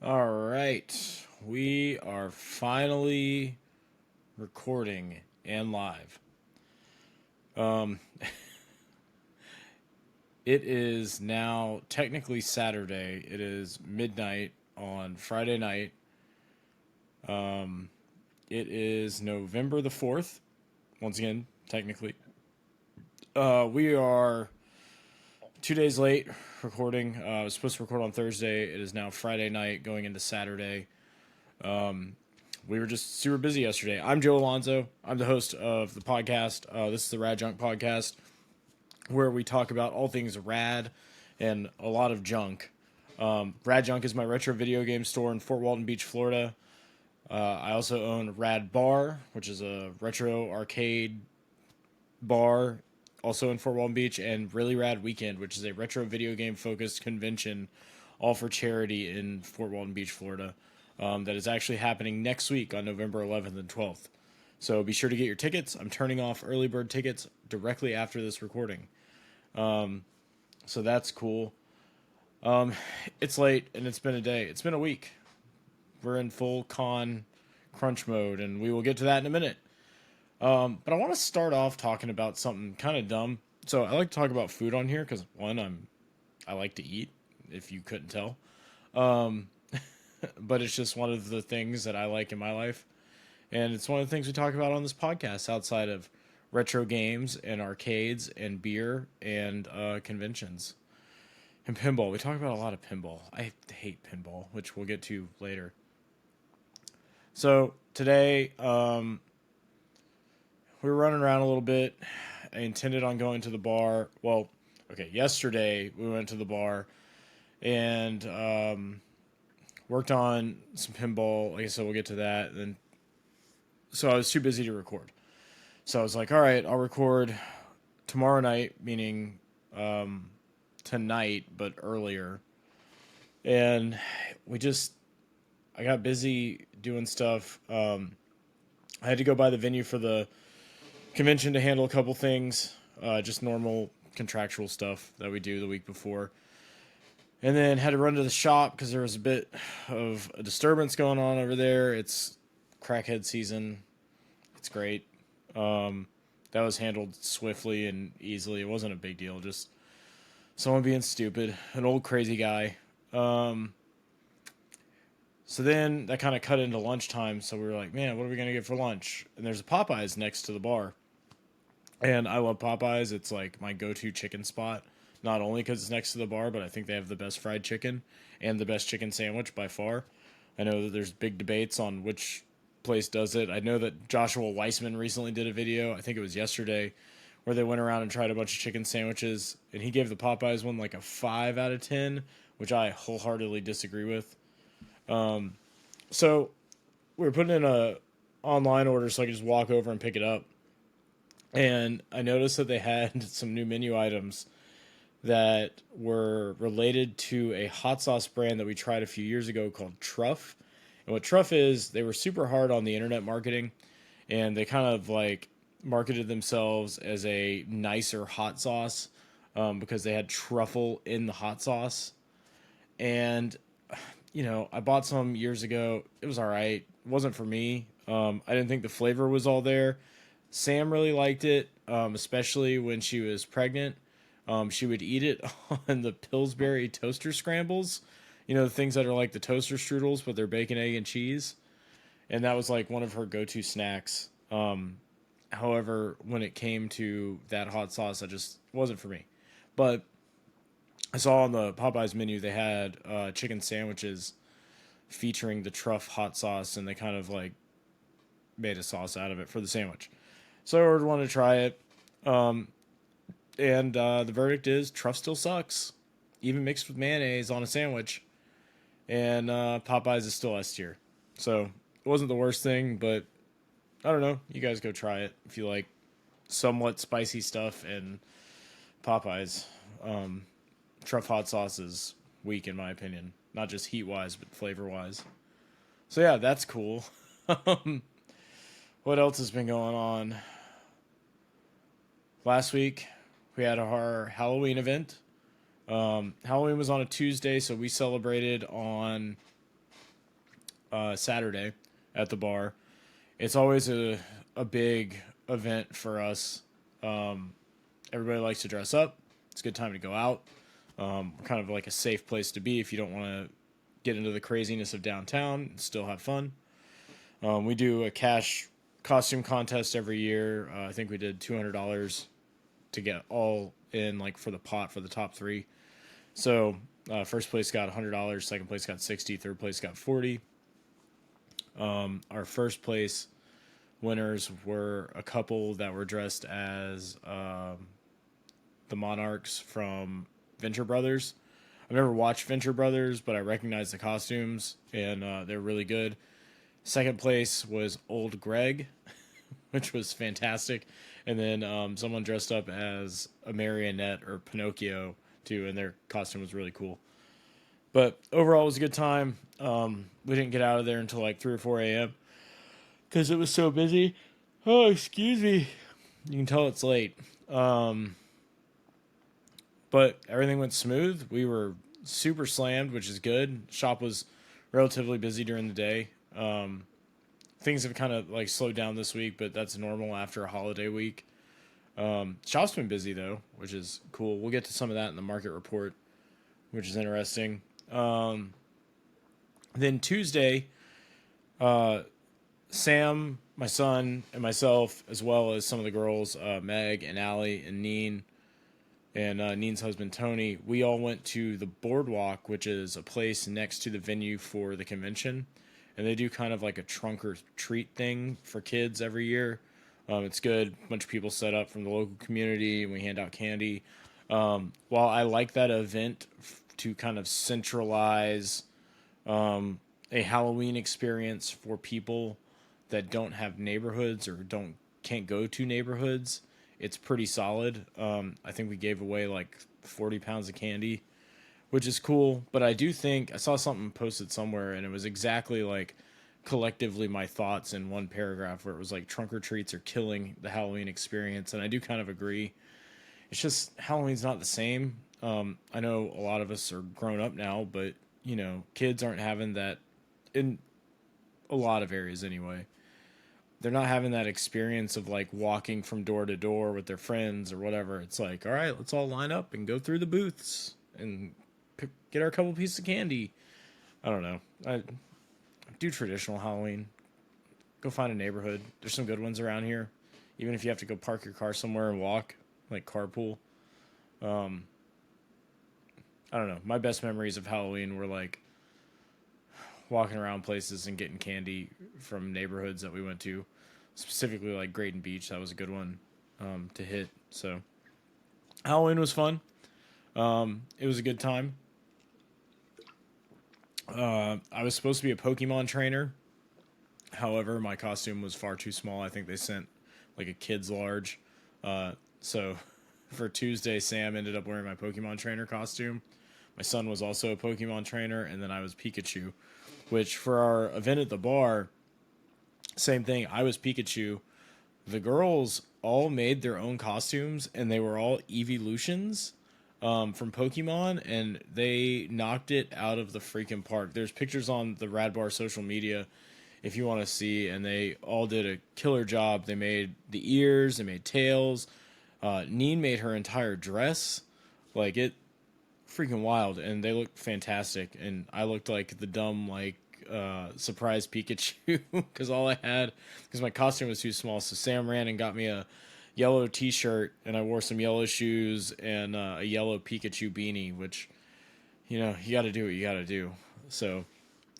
All right. We are finally recording and live. Um, it is now technically Saturday. It is midnight on Friday night. It is November the 4th. Once again, technically. We are 2 days late recording. I was supposed to record on Thursday. It is now Friday night going into Saturday. We were just super busy yesterday. I'm Joe Alonzo. I'm the host of the podcast. This is the RadJunk Podcast, where we talk about all things rad and a lot of junk. RadJunk is my retro video game store in Fort Walton Beach, Florida. I also own Rad Bar, which is a retro arcade bar, also in Fort Walton Beach, and Really Rad Weekend, which is a retro video game focused convention, all for charity in Fort Walton Beach, Florida. That is actually happening next week on November 11th and 12th. So be sure to get your tickets. I'm turning off early bird tickets directly after this recording. So that's cool. It's late and it's been a day. It's been a week. We're in full con crunch mode, and we will get to that in a minute. But I want to start off talking about something kind of dumb. So I like to talk about food on here because one, I like to eat, if you couldn't tell. But it's just one of the things that I like in my life. And it's one of the things we talk about on this podcast outside of retro games and arcades and beer and conventions. And pinball. We talk about a lot of pinball. I hate pinball, which we'll get to later. So today, we were running around a little bit. I intended on going to the bar. Well, okay, yesterday we went to the bar and worked on some pinball. Like I said, we'll get to that. And so I was too busy to record. So I was like, all right, I'll record tomorrow night, meaning tonight, but earlier. And I got busy doing stuff. I had to go by the venue for the convention to handle a couple things, just normal contractual stuff that we do the week before. And then had to run to the shop because there was a bit of a disturbance going on over there. It's crackhead season. It's great. That was handled swiftly and easily. It wasn't a big deal. Just someone being stupid. An old crazy guy. So then that kind of cut into lunchtime. So we were like, man, what are we going to get for lunch? And there's a Popeyes next to the bar. And I love Popeyes. It's like my go-to chicken spot. Not only because it's next to the bar, but I think they have the best fried chicken and the best chicken sandwich by far. I know that there's big debates on which place does it. I know that Joshua Weissman recently did a video, I think it was yesterday, where they went around and tried a bunch of chicken sandwiches, and he gave the Popeyes one like a 5 out of 10, which I wholeheartedly disagree with. So we were putting in a online order so I could just walk over and pick it up. And I noticed that they had some new menu items that were related to a hot sauce brand that we tried a few years ago called Truff. And what Truff is, they were super hard on the internet marketing, and they kind of like marketed themselves as a nicer hot sauce because they had truffle in the hot sauce. And, I bought some years ago. It was all right. It wasn't for me. I didn't think the flavor was all there. Sam really liked it, especially when she was pregnant. She would eat it on the Pillsbury toaster scrambles, the things that are like the toaster strudels, but they're bacon, egg, and cheese. And that was like one of her go-to snacks. However, when it came to that hot sauce, it just wasn't for me. But I saw on the Popeyes menu they had chicken sandwiches featuring the Truff hot sauce, and they kind of like made a sauce out of it for the sandwich. So I ordered one to try it. And the verdict is Truff still sucks, even mixed with mayonnaise on a sandwich. And Popeyes is still S tier. So it wasn't the worst thing, but I don't know. You guys go try it if you like somewhat spicy stuff. And Popeyes, Truff hot sauce is weak in my opinion. Not just heat wise, but flavor wise. So yeah, that's cool. What else has been going on? Last week, we had our Halloween event. Halloween was on a Tuesday, so we celebrated on Saturday at the bar. It's always a big event for us. Everybody likes to dress up. It's a good time to go out. Kind of like a safe place to be if you don't want to get into the craziness of downtown and still have fun. We do a cash costume contest every year. I think we did $200 to get all in, like for the pot for the top three. So first place got $100, second place got $60, third place got $40. Our first place winners were a couple that were dressed as the Monarchs from Venture Brothers. I've never watched Venture Brothers, but I recognize the costumes, and they're really good. Second place was Old Greg, which was fantastic. And then someone dressed up as a marionette or Pinocchio, too, and their costume was really cool. But overall, it was a good time. We didn't get out of there until like 3 or 4 a.m. because it was so busy. Oh, excuse me. You can tell it's late. But everything went smooth. We were super slammed, which is good. Shop was relatively busy during the day. Things have kind of like slowed down this week, but that's normal after a holiday week. Shop's been busy though, which is cool. We'll get to some of that in the market report, which is interesting. Then Tuesday, Sam, my son, and myself, as well as some of the girls, Meg and Allie and Neen, and Neen's husband Tony, we all went to the Boardwalk, which is a place next to the venue for the convention. And they do kind of like a trunk or treat thing for kids every year. It's good. A bunch of people set up from the local community, and we hand out candy. While I like that event to kind of centralize a Halloween experience for people that don't have neighborhoods or can't go to neighborhoods, it's pretty solid. I think we gave away like 40 pounds of candy, which is cool. But I do think I saw something posted somewhere, and it was exactly like collectively my thoughts in one paragraph where it was like trunk or treats are killing the Halloween experience. And I do kind of agree. It's just Halloween's not the same. I know a lot of us are grown up now, but you know, kids aren't having that in a lot of areas anyway. They're not having that experience of like walking from door to door with their friends or whatever. It's like, all right, let's all line up and go through the booths and get our couple pieces of candy. I don't know. I do traditional Halloween. Go find a neighborhood. There's some good ones around here. Even if you have to go park your car somewhere and walk, like carpool. I don't know. My best memories of Halloween were like walking around places and getting candy from neighborhoods that we went to. Specifically like Graydon Beach. That was a good one to hit. So Halloween was fun. It was a good time. I was supposed to be a Pokemon trainer. However, my costume was far too small. I think they sent like a kid's large. So for Tuesday, Sam ended up wearing my Pokemon trainer costume. My son was also a Pokemon trainer, and then I was Pikachu, which for our event at the bar, same thing. I was Pikachu. The girls all made their own costumes, and they were all evolutions from Pokemon, and they knocked it out of the freaking park. There's pictures on the Rad Bar social media if you want to see, and they all did a killer job. They made the ears, they made tails. Neen made her entire dress. Like, it freaking wild, and they looked fantastic, and I looked like the dumb, like, surprise Pikachu, because my costume was too small, so Sam ran and got me a yellow t-shirt, and I wore some yellow shoes and a yellow Pikachu beanie, which, you know, you gotta do what you gotta do. So,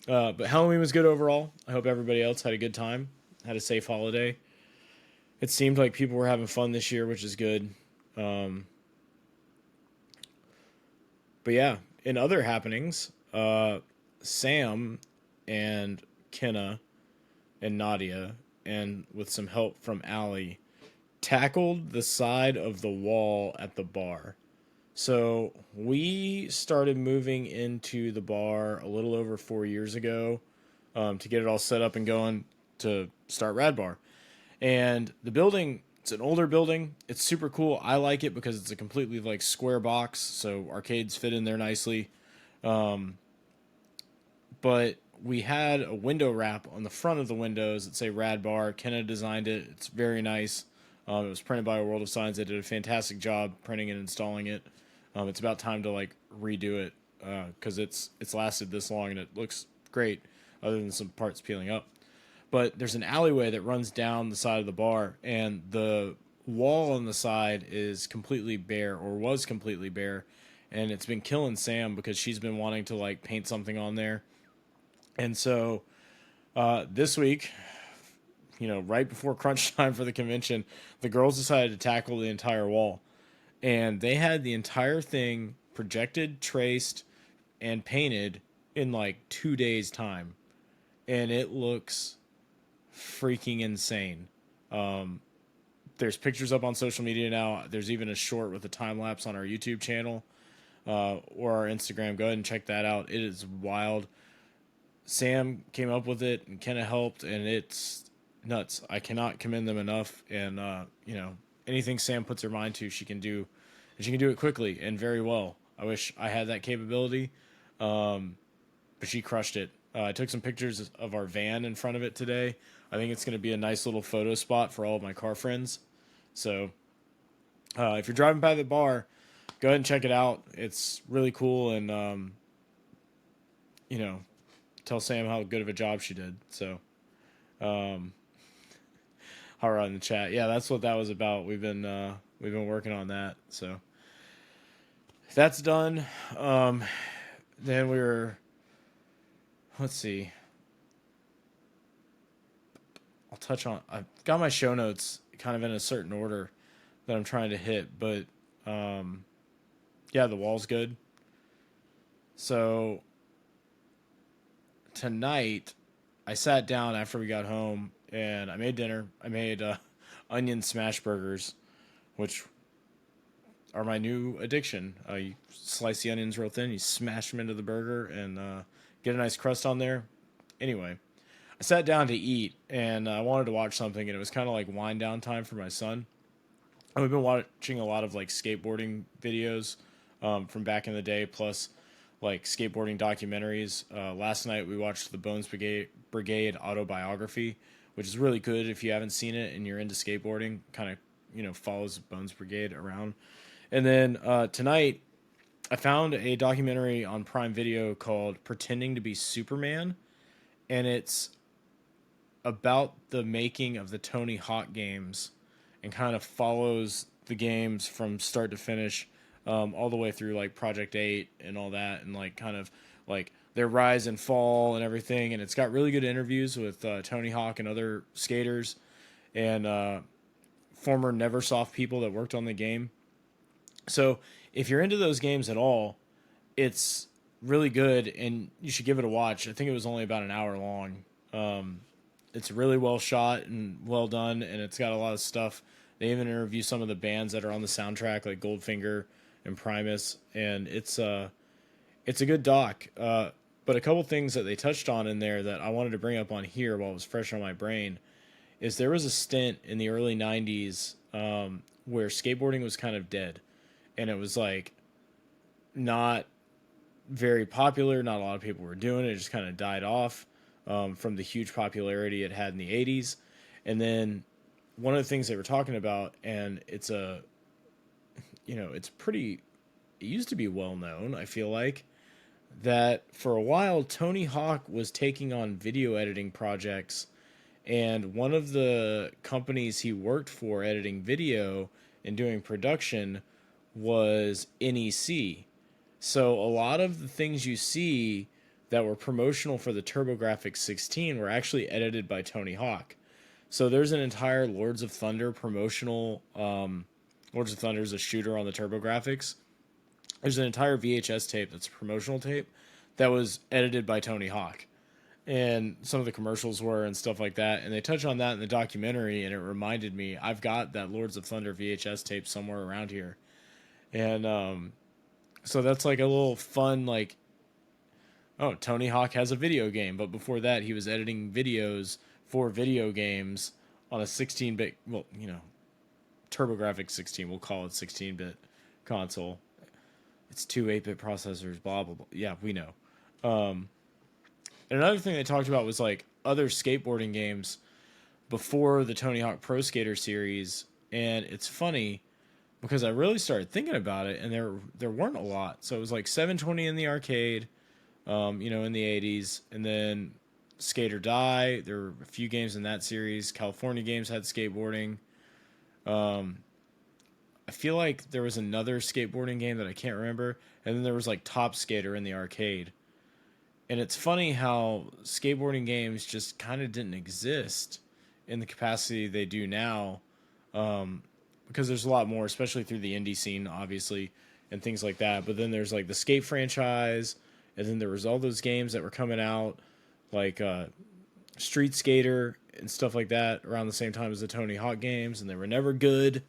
but Halloween was good overall. I hope everybody else had a good time, had a safe holiday. It seemed like people were having fun this year, which is good. But yeah, in other happenings, Sam and Kenna and Nadia, and with some help from Allie, tackled the side of the wall at the bar. So we started moving into the bar a little over 4 years ago to get it all set up and going to start Rad Bar. And the building, it's an older building. It's super cool. I like it because it's a completely like square box, so arcades fit in there nicely. But we had a window wrap on the front of the windows that say Rad Bar. Kenna designed it. It's very nice. It was printed by World of Signs. They did a fantastic job printing and installing it. It's about time to like redo it because it's lasted this long and it looks great, other than some parts peeling up. But there's an alleyway that runs down the side of the bar, and the wall on the side is completely bare, or was completely bare, and it's been killing Sam because she's been wanting to like paint something on there. And so this week, right before crunch time for the convention, the girls decided to tackle the entire wall, and they had the entire thing projected, traced, and painted in like 2 days time, and it looks freaking insane. There's pictures up on social media now. There's even a short with a time lapse on our YouTube channel or our Instagram. Go ahead and check that out. It is wild. Sam came up with it and Kenna helped, and it's nuts. I cannot commend them enough. And anything Sam puts her mind to, she can do, and she can do it quickly and very well. I wish I had that capability, but she crushed it. I took some pictures of our van in front of it today. I think it's going to be a nice little photo spot for all of my car friends. So if you're driving by the bar, go ahead and check it out. It's really cool, and tell Sam how good of a job she did. So all right, in the chat. Yeah, that's what that was about. We've been working on that. So that's done. Then let's see. I'll touch on. I've got my show notes kind of in a certain order that I'm trying to hit, but the wall's good. So tonight, I sat down after we got home and I made dinner. I made onion smash burgers, which are my new addiction. You slice the onions real thin, you smash them into the burger, and get a nice crust on there. Anyway, I sat down to eat, and I wanted to watch something, and it was kind of like wind down time for my son. And we've been watching a lot of like skateboarding videos from back in the day, plus like skateboarding documentaries. Last night we watched the Bones Brigade autobiography, which is really good if you haven't seen it and you're into skateboarding. Kind of follows Bones Brigade around. And then tonight I found a documentary on Prime Video called Pretending to be Superman, and it's about the making of the Tony Hawk games and kind of follows the games from start to finish, all the way through like Project 8 and all that, and like kind of like their rise and fall and everything. And it's got really good interviews with Tony Hawk and other skaters and former Neversoft people that worked on the game. So if you're into those games at all, it's really good and you should give it a watch. I think it was only about an hour long. It's really well shot and well done, and it's got a lot of stuff. They even interview some of the bands that are on the soundtrack, like Goldfinger and Primus, and it's a good doc. But a couple things that they touched on in there that I wanted to bring up on here while it was fresh on my brain is there was a stint in the early 90s where skateboarding was kind of dead, and it was like not very popular. Not a lot of people were doing it. It just kind of died off from the huge popularity it had in the 80s. And then one of the things they were talking about, and it's it used to be well known, I feel like, that for a while Tony Hawk was taking on video editing projects, and one of the companies he worked for editing video and doing production was NEC. So a lot of the things you see that were promotional for the TurboGrafx 16 were actually edited by Tony Hawk. So there's an entire Lords of Thunder promotional, Lords of Thunder is a shooter on the TurboGrafx. There's an entire VHS tape that's a promotional tape that was edited by Tony Hawk. And some of the commercials were and stuff like that. And they touch on that in the documentary, and it reminded me, I've got that Lords of Thunder VHS tape somewhere around here. And so that's like a little fun, like, oh, Tony Hawk has a video game. But before that, he was editing videos for video games on a 16-bit, well, TurboGrafx 16, we'll call it 16-bit console. It's two 8-bit processors, blah, blah, blah. Yeah, we know. And another thing they talked about was like other skateboarding games before the Tony Hawk Pro Skater series. And it's funny because I really started thinking about it, and there weren't a lot. So it was like 720 in the arcade, in the 80s, and then Skate or Die. There were a few games in that series. California Games had skateboarding. I feel like there was another skateboarding game that I can't remember, and then there was like Top Skater in the arcade. And it's funny how skateboarding games just kind of didn't exist in the capacity they do now, because there's a lot more, especially through the indie scene, obviously, and things like that. But then there's like the Skate franchise, and then there was all those games that were coming out, like Street Skater and stuff like that, around the same time as the Tony Hawk games, and they were never good.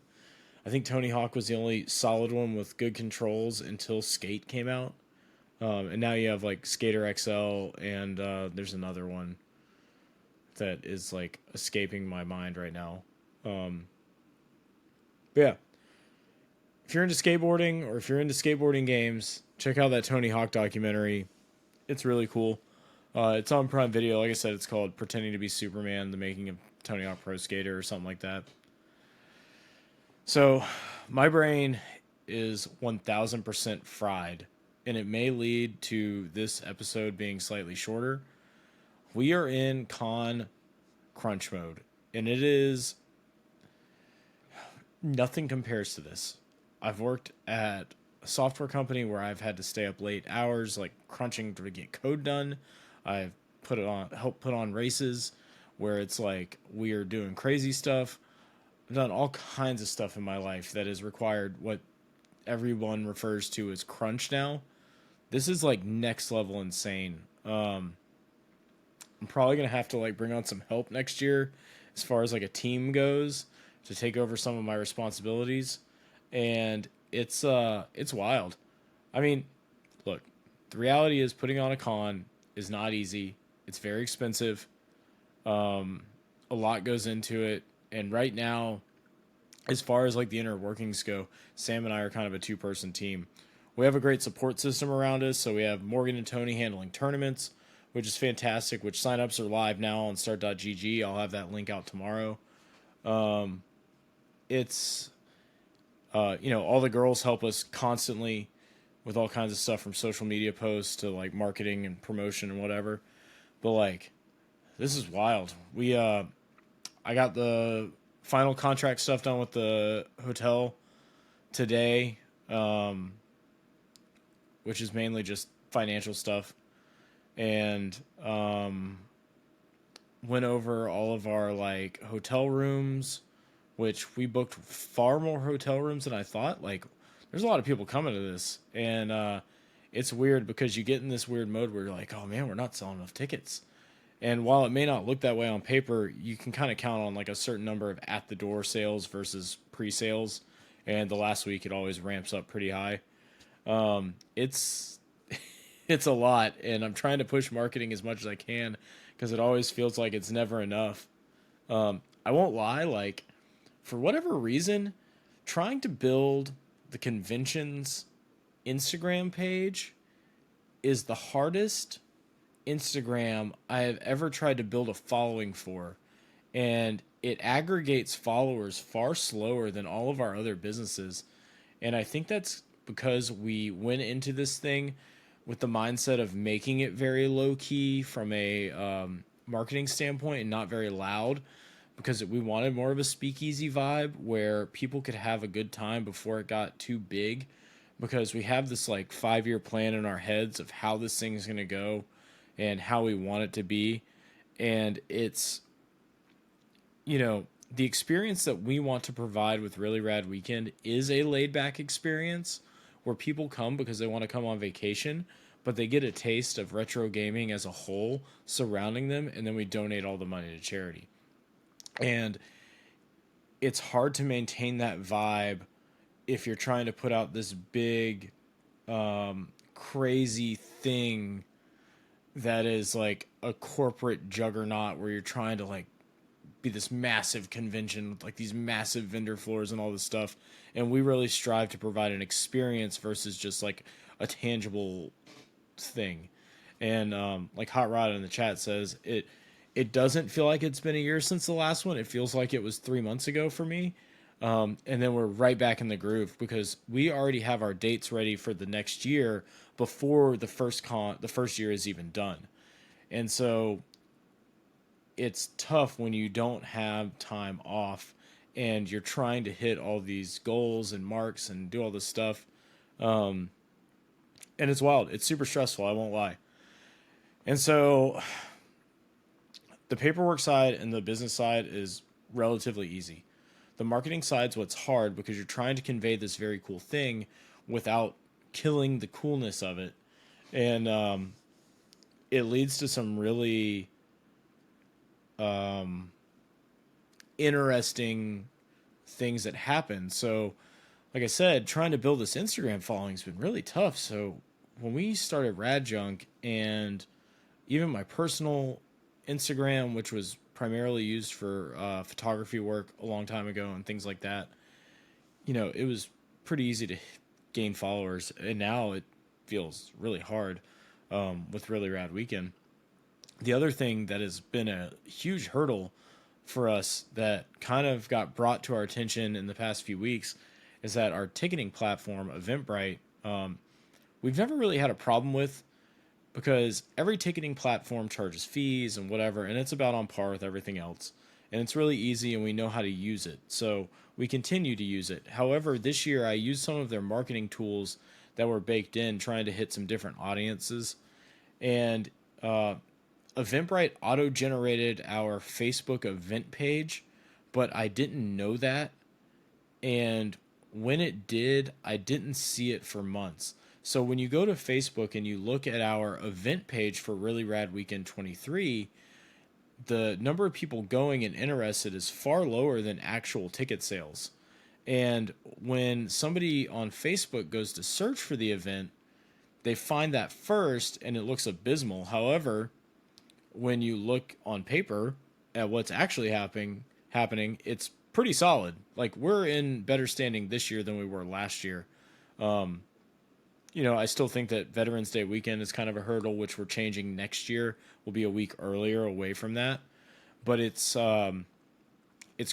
I think Tony Hawk was the only solid one with good controls until Skate came out. And now you have like Skater XL, and there's another one that is like escaping my mind right now. But yeah, if you're into skateboarding or if you're into skateboarding games, check out that Tony Hawk documentary. It's really cool. It's on Prime Video. Like I said, it's called Pretending to be Superman, the Making of Tony Hawk Pro Skater, or something like that. So my brain is 1000% fried, and it may lead to this episode being slightly shorter. We are in con crunch mode, and it is nothing compares to this. I've worked at a software company where I've had to stay up late hours, like crunching to get code done. I've helped put on races where it's like we are doing crazy stuff. I've done all kinds of stuff in my life that has required what everyone refers to as crunch now. This is like next level insane. I'm probably going to have to like bring on some help next year as far as like a team goes to take over some of my responsibilities. And it's wild. I mean, look, the reality is putting on a con is not easy. It's very expensive. A lot goes into it. And right now, as far as like the inner workings go, Sam and I are kind of a two-person team. We have a great support system around us. So we have Morgan and Tony handling tournaments, which is fantastic, which signups are live now on start.gg. I'll have that link out tomorrow. It's, all the girls help us constantly with all kinds of stuff from social media posts to like marketing and promotion and whatever. But like, this is wild. I got the final contract stuff done with the hotel today, which is mainly just financial stuff. And went over all of our like hotel rooms, which we booked far more hotel rooms than I thought. Like, there's a lot of people coming to this, and it's weird because you get in this weird mode where you're like, oh man, we're not selling enough tickets. And while it may not look that way on paper, you can kind of count on like a certain number of at the door sales versus pre-sales. And the last week it always ramps up pretty high. It's it's a lot, and I'm trying to push marketing as much as I can because it always feels like it's never enough. I won't lie, like for whatever reason, trying to build the convention's Instagram page is the hardest Instagram I have ever tried to build a following for, and it aggregates followers far slower than all of our other businesses. And I think that's because we went into this thing with the mindset of making it very low key from a marketing standpoint and not very loud, because we wanted more of a speakeasy vibe where people could have a good time before it got too big, because we have this like 5-year plan in our heads of how this thing is going to go and how we want it to be. And it's, the experience that we want to provide with Really Rad Weekend is a laid back experience where people come because they want to come on vacation, but they get a taste of retro gaming as a whole surrounding them, and then we donate all the money to charity. And it's hard to maintain that vibe if you're trying to put out this big, crazy thing that is like a corporate juggernaut where you're trying to like be this massive convention with like these massive vendor floors and all this stuff. And we really strive to provide an experience versus just like a tangible thing. And like Hot Rod in the chat says, it doesn't feel like it's been a year since the last one. It feels like it was 3 months ago for me. And then we're right back in the groove because we already have our dates ready for the next year before the first year is even done. And so it's tough when you don't have time off and you're trying to hit all these goals and marks and do all this stuff. And it's wild. It's super stressful. I won't lie. And so the paperwork side and the business side is relatively easy. The marketing side's what's hard because you're trying to convey this very cool thing without killing the coolness of it. And it leads to some really interesting things that happen. So, like I said, trying to build this Instagram following has been really tough. So when we started RadJunk and even my personal Instagram, which was primarily used for photography work a long time ago and things like that, it was pretty easy to gain followers. And now it feels really hard with Really Rad Weekend. The other thing that has been a huge hurdle for us that kind of got brought to our attention in the past few weeks is that our ticketing platform, Eventbrite, we've never really had a problem with because every ticketing platform charges fees and whatever, and it's about on par with everything else. And it's really easy, and we know how to use it. So we continue to use it. However, this year I used some of their marketing tools that were baked in, trying to hit some different audiences. And Eventbrite auto-generated our Facebook event page, but I didn't know that. And when it did, I didn't see it for months. So when you go to Facebook and you look at our event page for Really Rad Weekend 23, the number of people going and interested is far lower than actual ticket sales. And when somebody on Facebook goes to search for the event, they find that first and it looks abysmal. However, when you look on paper at what's actually happening, it's pretty solid. Like, we're in better standing this year than we were last year. I still think that Veterans Day weekend is kind of a hurdle, which we're changing next year. We'll be a week earlier away from that. But it's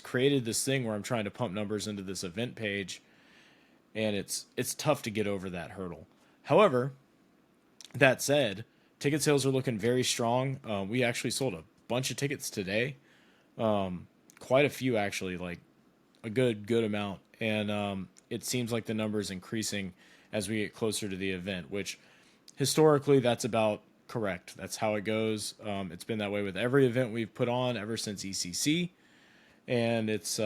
created this thing where I'm trying to pump numbers into this event page, and it's tough to get over that hurdle. However, that said, ticket sales are looking very strong. We actually sold a bunch of tickets today. Quite a few, actually, like a good amount. And it seems like the number is increasing as we get closer to the event, which historically that's about correct. That's how it goes. It's been that way with every event we've put on ever since ECC. And it's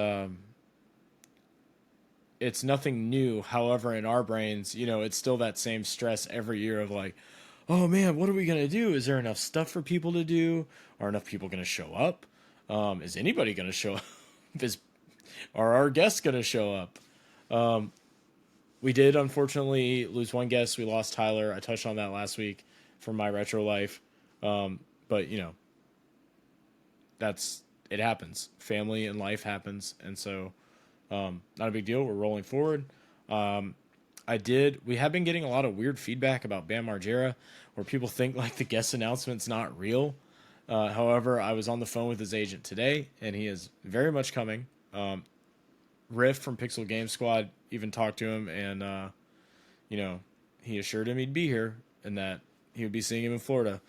nothing new. However, in our brains, it's still that same stress every year of like, oh man, what are we going to do? Is there enough stuff for people to do? Are enough people going to show up? Is anybody going to show up? Are our guests going to show up? We did, unfortunately, lose one guest. We lost Tyler. I touched on that last week from my retro life. But, it happens. Family and life happens. And so, not a big deal. We're rolling forward. We have been getting a lot of weird feedback about Bam Margera, where people think like the guest announcement's not real. However, I was on the phone with his agent today, and he is very much coming. Riff from Pixel Game Squad even talked to him, and he assured him he'd be here and that he would be seeing him in Florida,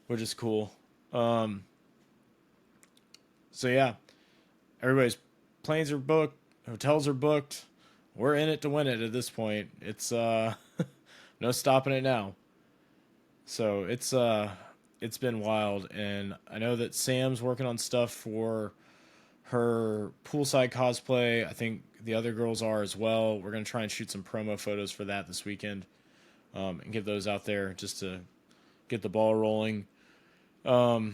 which is cool. So yeah, everybody's planes are booked, hotels are booked. We're in it to win it at this point. It's no stopping it now. So it's been wild, and I know that Sam's working on stuff for her poolside cosplay. I think the other girls are as well. We're going to try and shoot some promo photos for that this weekend, and get those out there just to get the ball rolling. There's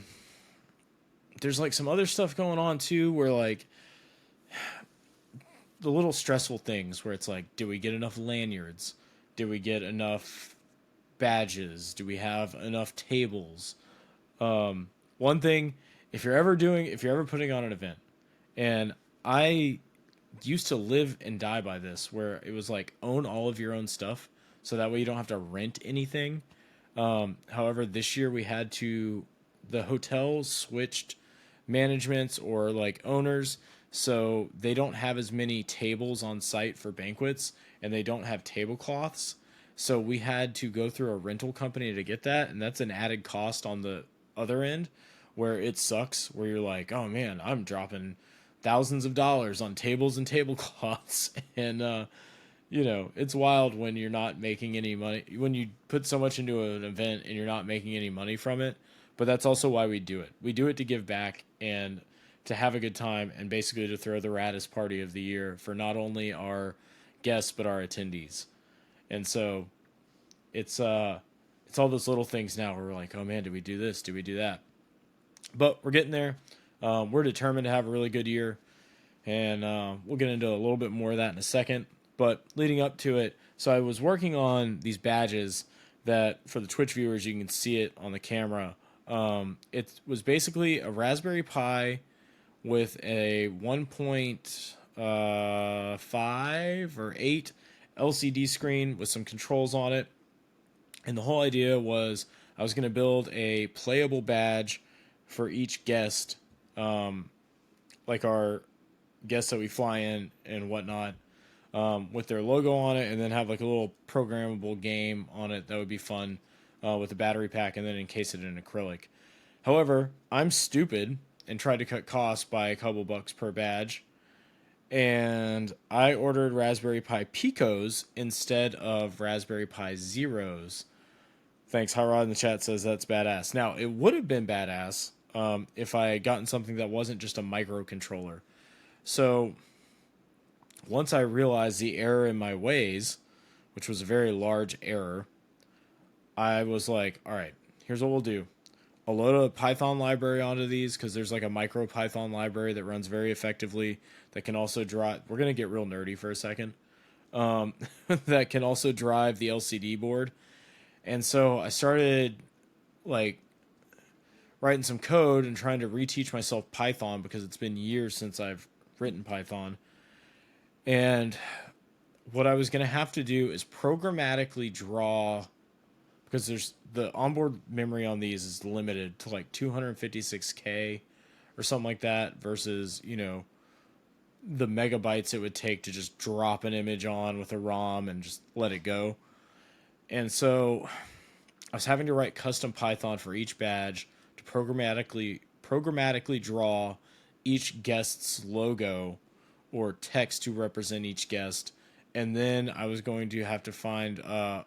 like some other stuff going on too, where like the little stressful things where it's like, do we get enough lanyards? Do we get enough badges? Do we have enough tables? One thing, if you're ever putting on an event, and I used to live and die by this, where it was like, own all of your own stuff, so that way you don't have to rent anything. However, this year the hotel switched managements or like owners, so they don't have as many tables on site for banquets, and they don't have tablecloths. So we had to go through a rental company to get that, and that's an added cost on the other end, where it sucks. Where you're like, oh man, I'm dropping thousands of dollars on tables and tablecloths, and it's wild when you're not making any money, when you put so much into an event and you're not making any money from it. But that's also why we do it. We do it to give back and to have a good time, and basically to throw the raddest party of the year for not only our guests but our attendees. And so it's all those little things now where we're like, oh man, did we do this? Did we do that? But we're getting there. We're determined to have a really good year, and we'll get into a little bit more of that in a second. But leading up to it, so I was working on these badges that, for the Twitch viewers, you can see it on the camera. It was basically a Raspberry Pi with a 1.5 or 8 LCD screen with some controls on it. And the whole idea was I was going to build a playable badge for each guest, like our guests that we fly in and whatnot, with their logo on it, and then have like a little programmable game on it that would be fun, with a battery pack, and then encase it in acrylic. However, I'm stupid and tried to cut costs by a couple bucks per badge, and I ordered Raspberry Pi Picos instead of Raspberry Pi Zeros. Thanks, Hyrod in the chat says that's badass. Now, it would have been badass if I had gotten something that wasn't just a microcontroller. So once I realized the error in my ways, which was a very large error, I was like, all right, here's what we'll do. I'll load a Python library onto these, because there's like a micro Python library that runs very effectively that can also drive, we're going to get real nerdy for a second, that can also drive the LCD board. And so I started like writing some code and trying to reteach myself Python, because it's been years since I've written Python. And what I was going to have to do is programmatically draw, because there's the onboard memory on these is limited to like 256K or something like that, versus, the megabytes it would take to just drop an image on with a ROM and just let it go. And so I was having to write custom Python for each badge to programmatically draw each guest's logo or text to represent each guest. And then I was going to have to find, I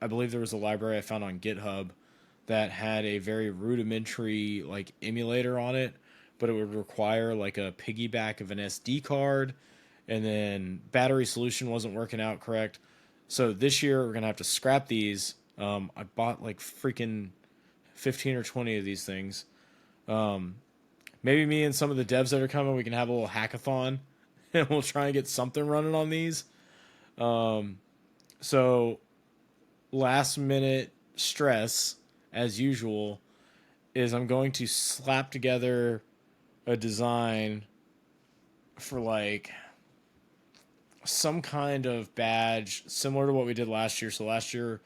believe there was a library I found on GitHub that had a very rudimentary like emulator on it, but it would require like a piggyback of an SD card, and then battery solution wasn't working out correct. So this year we're going to have to scrap these. I bought like freaking 15 or 20 of these things. Maybe me and some of the devs that are coming, we can have a little hackathon and we'll try and get something running on these. So last minute stress, as usual, is I'm going to slap together a design for like some kind of badge similar to what we did last year. So last year,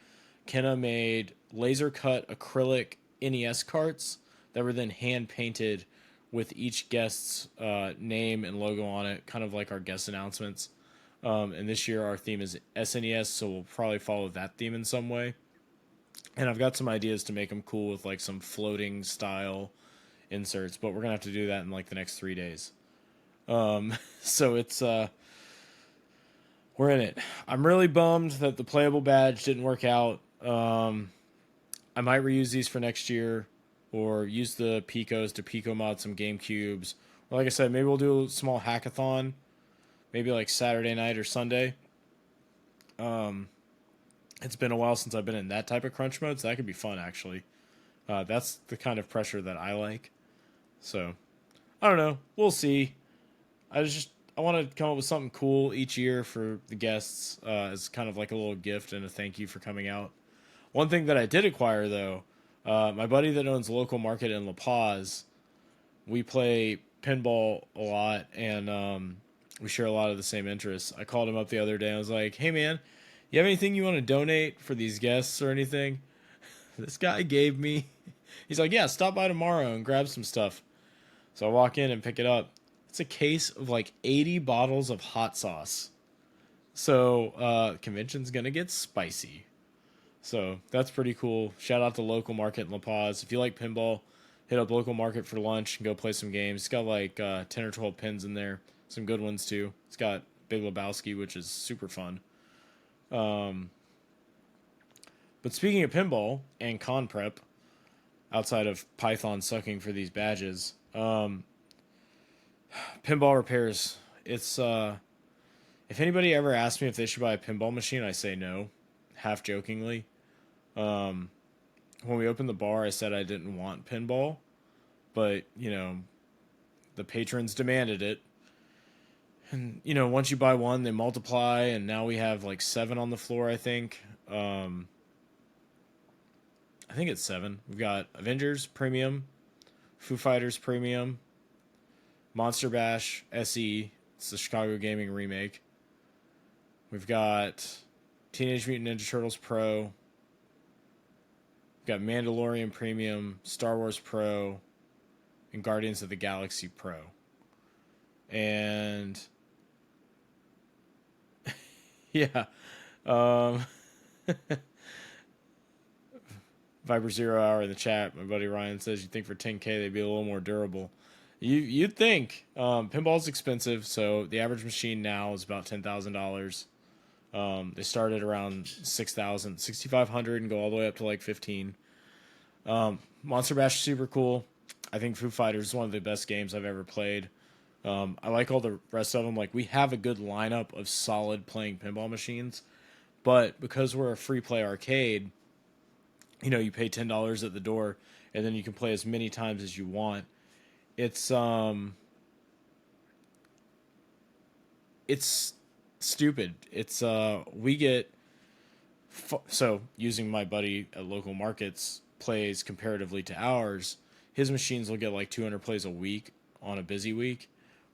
Kenna made laser cut acrylic NES carts that were then hand painted with each guest's name and logo on it, kind of like our guest announcements. And this year our theme is SNES, so we'll probably follow that theme in some way. And I've got some ideas to make them cool with like some floating style inserts, but we're gonna have to do that in like the next 3 days. So it's we're in it. I'm really bummed that the playable badge didn't work out. I might reuse these for next year, or use the Picos to Pico mod some GameCubes. Or like I said, maybe we'll do a small hackathon, maybe like Saturday night or Sunday. It's been a while since I've been in that type of crunch mode, so that could be fun, actually. That's the kind of pressure that I like. So, I don't know. We'll see. I want to come up with something cool each year for the guests, as kind of like a little gift and a thank you for coming out. One thing that I did acquire, though, my buddy that owns a local market in La Paz, we play pinball a lot, and we share a lot of the same interests. I called him up the other day. I was like, hey, man, you have anything you want to donate for these guests or anything? this guy gave me, he's like, yeah, stop by tomorrow and grab some stuff. So I walk in and pick it up. It's a case of like 80 bottles of hot sauce. So convention's going to get spicy. So that's pretty cool. Shout out to Local Market in La Paz. If you like pinball, hit up Local Market for lunch and go play some games. It's got like 10 or 12 pins in there. Some good ones too. It's got Big Lebowski, which is super fun. But speaking of pinball and con prep, outside of Python sucking for these badges, pinball repairs. It's if anybody ever asks me if they should buy a pinball machine, I say no, half jokingly. When we opened the bar, I said I didn't want pinball, but the patrons demanded it. And once you buy one, they multiply, and now we have like 7 on the floor, I think. I think it's 7. We've got Avengers Premium, Foo Fighters Premium, Monster Bash SE. It's the Chicago Gaming remake. We've got Teenage Mutant Ninja Turtles Pro. We've got Mandalorian Premium, Star Wars Pro, and Guardians of the Galaxy Pro. And yeah. Viper Zero Hour in the chat, my buddy Ryan says, you think for 10K they'd be a little more durable. You'd think. Pinball's expensive, so the average machine now is about $10,000. They start at around $6,000, $6,500 and go all the way up to like 15. Monster Bash is super cool. I think Foo Fighters is one of the best games I've ever played. I like all the rest of them. Like, we have a good lineup of solid playing pinball machines, but because we're a free play arcade, you pay $10 at the door, and then you can play as many times as you want. It's stupid. It's we get so using my buddy at Local Markets plays comparatively to ours. His machines will get like 200 plays a week on a busy week.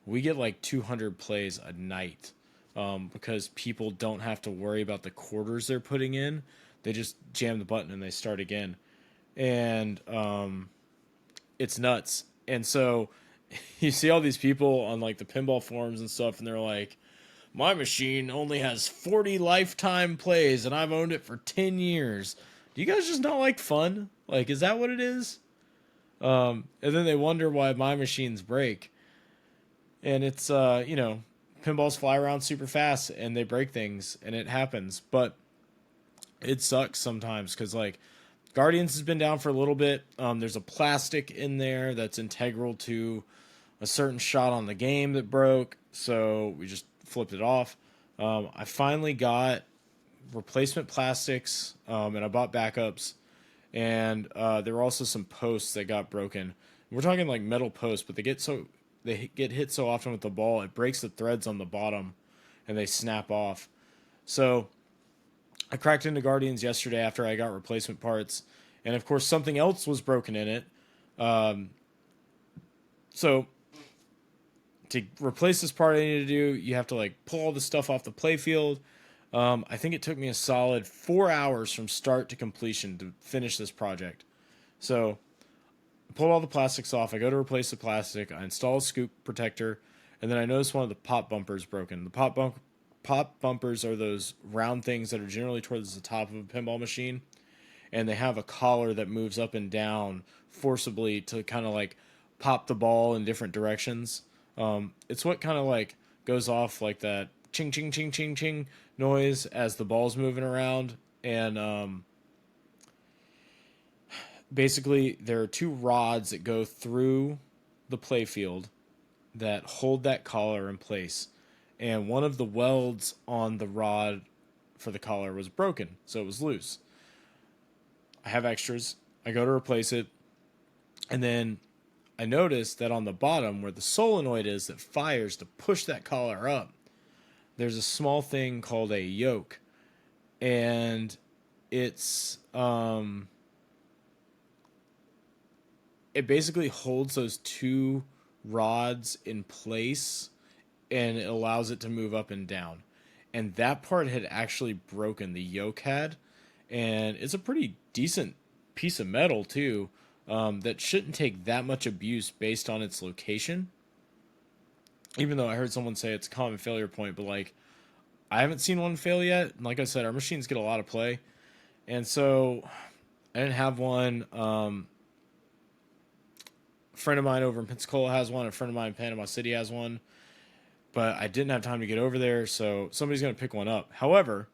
We get like 200 plays a night because people don't have to worry about the quarters they're putting in. They just jam the button and they start again. And it's nuts. And so you see all these people on like the pinball forums and stuff, and they're like, my machine only has 40 lifetime plays and I've owned it for 10 years. Do you guys just not like fun? Like, is that what it is? And then they wonder why my machines break. And it's, pinballs fly around super fast and they break things and it happens. But it sucks sometimes because, like, Guardians has been down for a little bit. There's a plastic in there that's integral to a certain shot on the game that broke, so we just flipped it off. I finally got replacement plastics, and I bought backups, and there were also some posts that got broken. We're talking like metal posts, but they get hit so often with the ball, it breaks the threads on the bottom, and they snap off. So I cracked into Guardians yesterday after I got replacement parts, and of course something else was broken in it. So to replace this part I need to do, you have to like pull all the stuff off the playfield. I think it took me a solid 4 hours from start to completion to finish this project. So I pulled all the plastics off. I go to replace the plastic. I install a scoop protector, and then I notice one of the pop bumpers broken. The pop bumpers are those round things that are generally towards the top of a pinball machine, and they have a collar that moves up and down forcibly to kind of like pop the ball in different directions. It's what kind of like goes off like that ching ching ching ching ching noise as the ball's moving around. And basically there are 2 rods that go through the playfield that hold that collar in place, and one of the welds on the rod for the collar was broken, so it was loose. I have extras. I go to replace it, and then I noticed that on the bottom where the solenoid is that fires to push that collar up, there's a small thing called a yoke, and it's it basically holds those 2 rods in place, and it allows it to move up and down. And that part had actually broken, the yoke had, and it's a pretty decent piece of metal too, that shouldn't take that much abuse based on its location. Even though I heard someone say it's a common failure point, but like I haven't seen one fail yet. And like I said, our machines get a lot of play, and so I didn't have one. A friend of mine over in Pensacola has one. A friend of mine in Panama City has one, but I didn't have time to get over there, so somebody's gonna pick one up. However,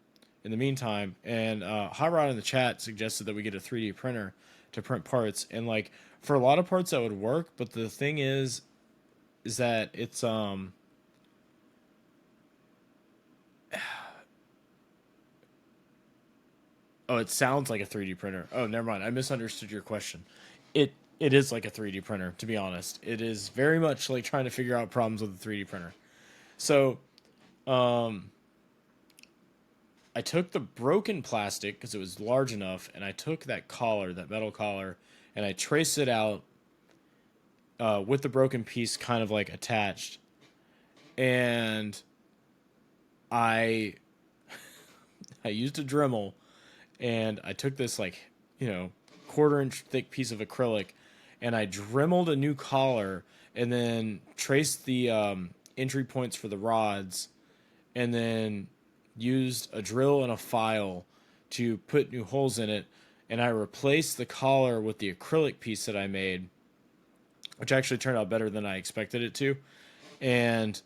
in the meantime, and Hot Rod in the chat suggested that we get a 3D printer to print parts, and like for a lot of parts that would work, but the thing is that it's oh, it sounds like a 3D printer. Oh, never mind. I misunderstood your question. It is like a 3D printer, to be honest. It is very much like trying to figure out problems with a 3D printer. So, I took the broken plastic because it was large enough, and I took that collar, that metal collar, and I traced it out with the broken piece kind of like attached. And I used a Dremel, and I took this like, quarter-inch thick piece of acrylic, and I dremeled a new collar, and then traced the entry points for the rods, and then used a drill and a file to put new holes in it, and I replaced the collar with the acrylic piece that I made, which actually turned out better than I expected it to. And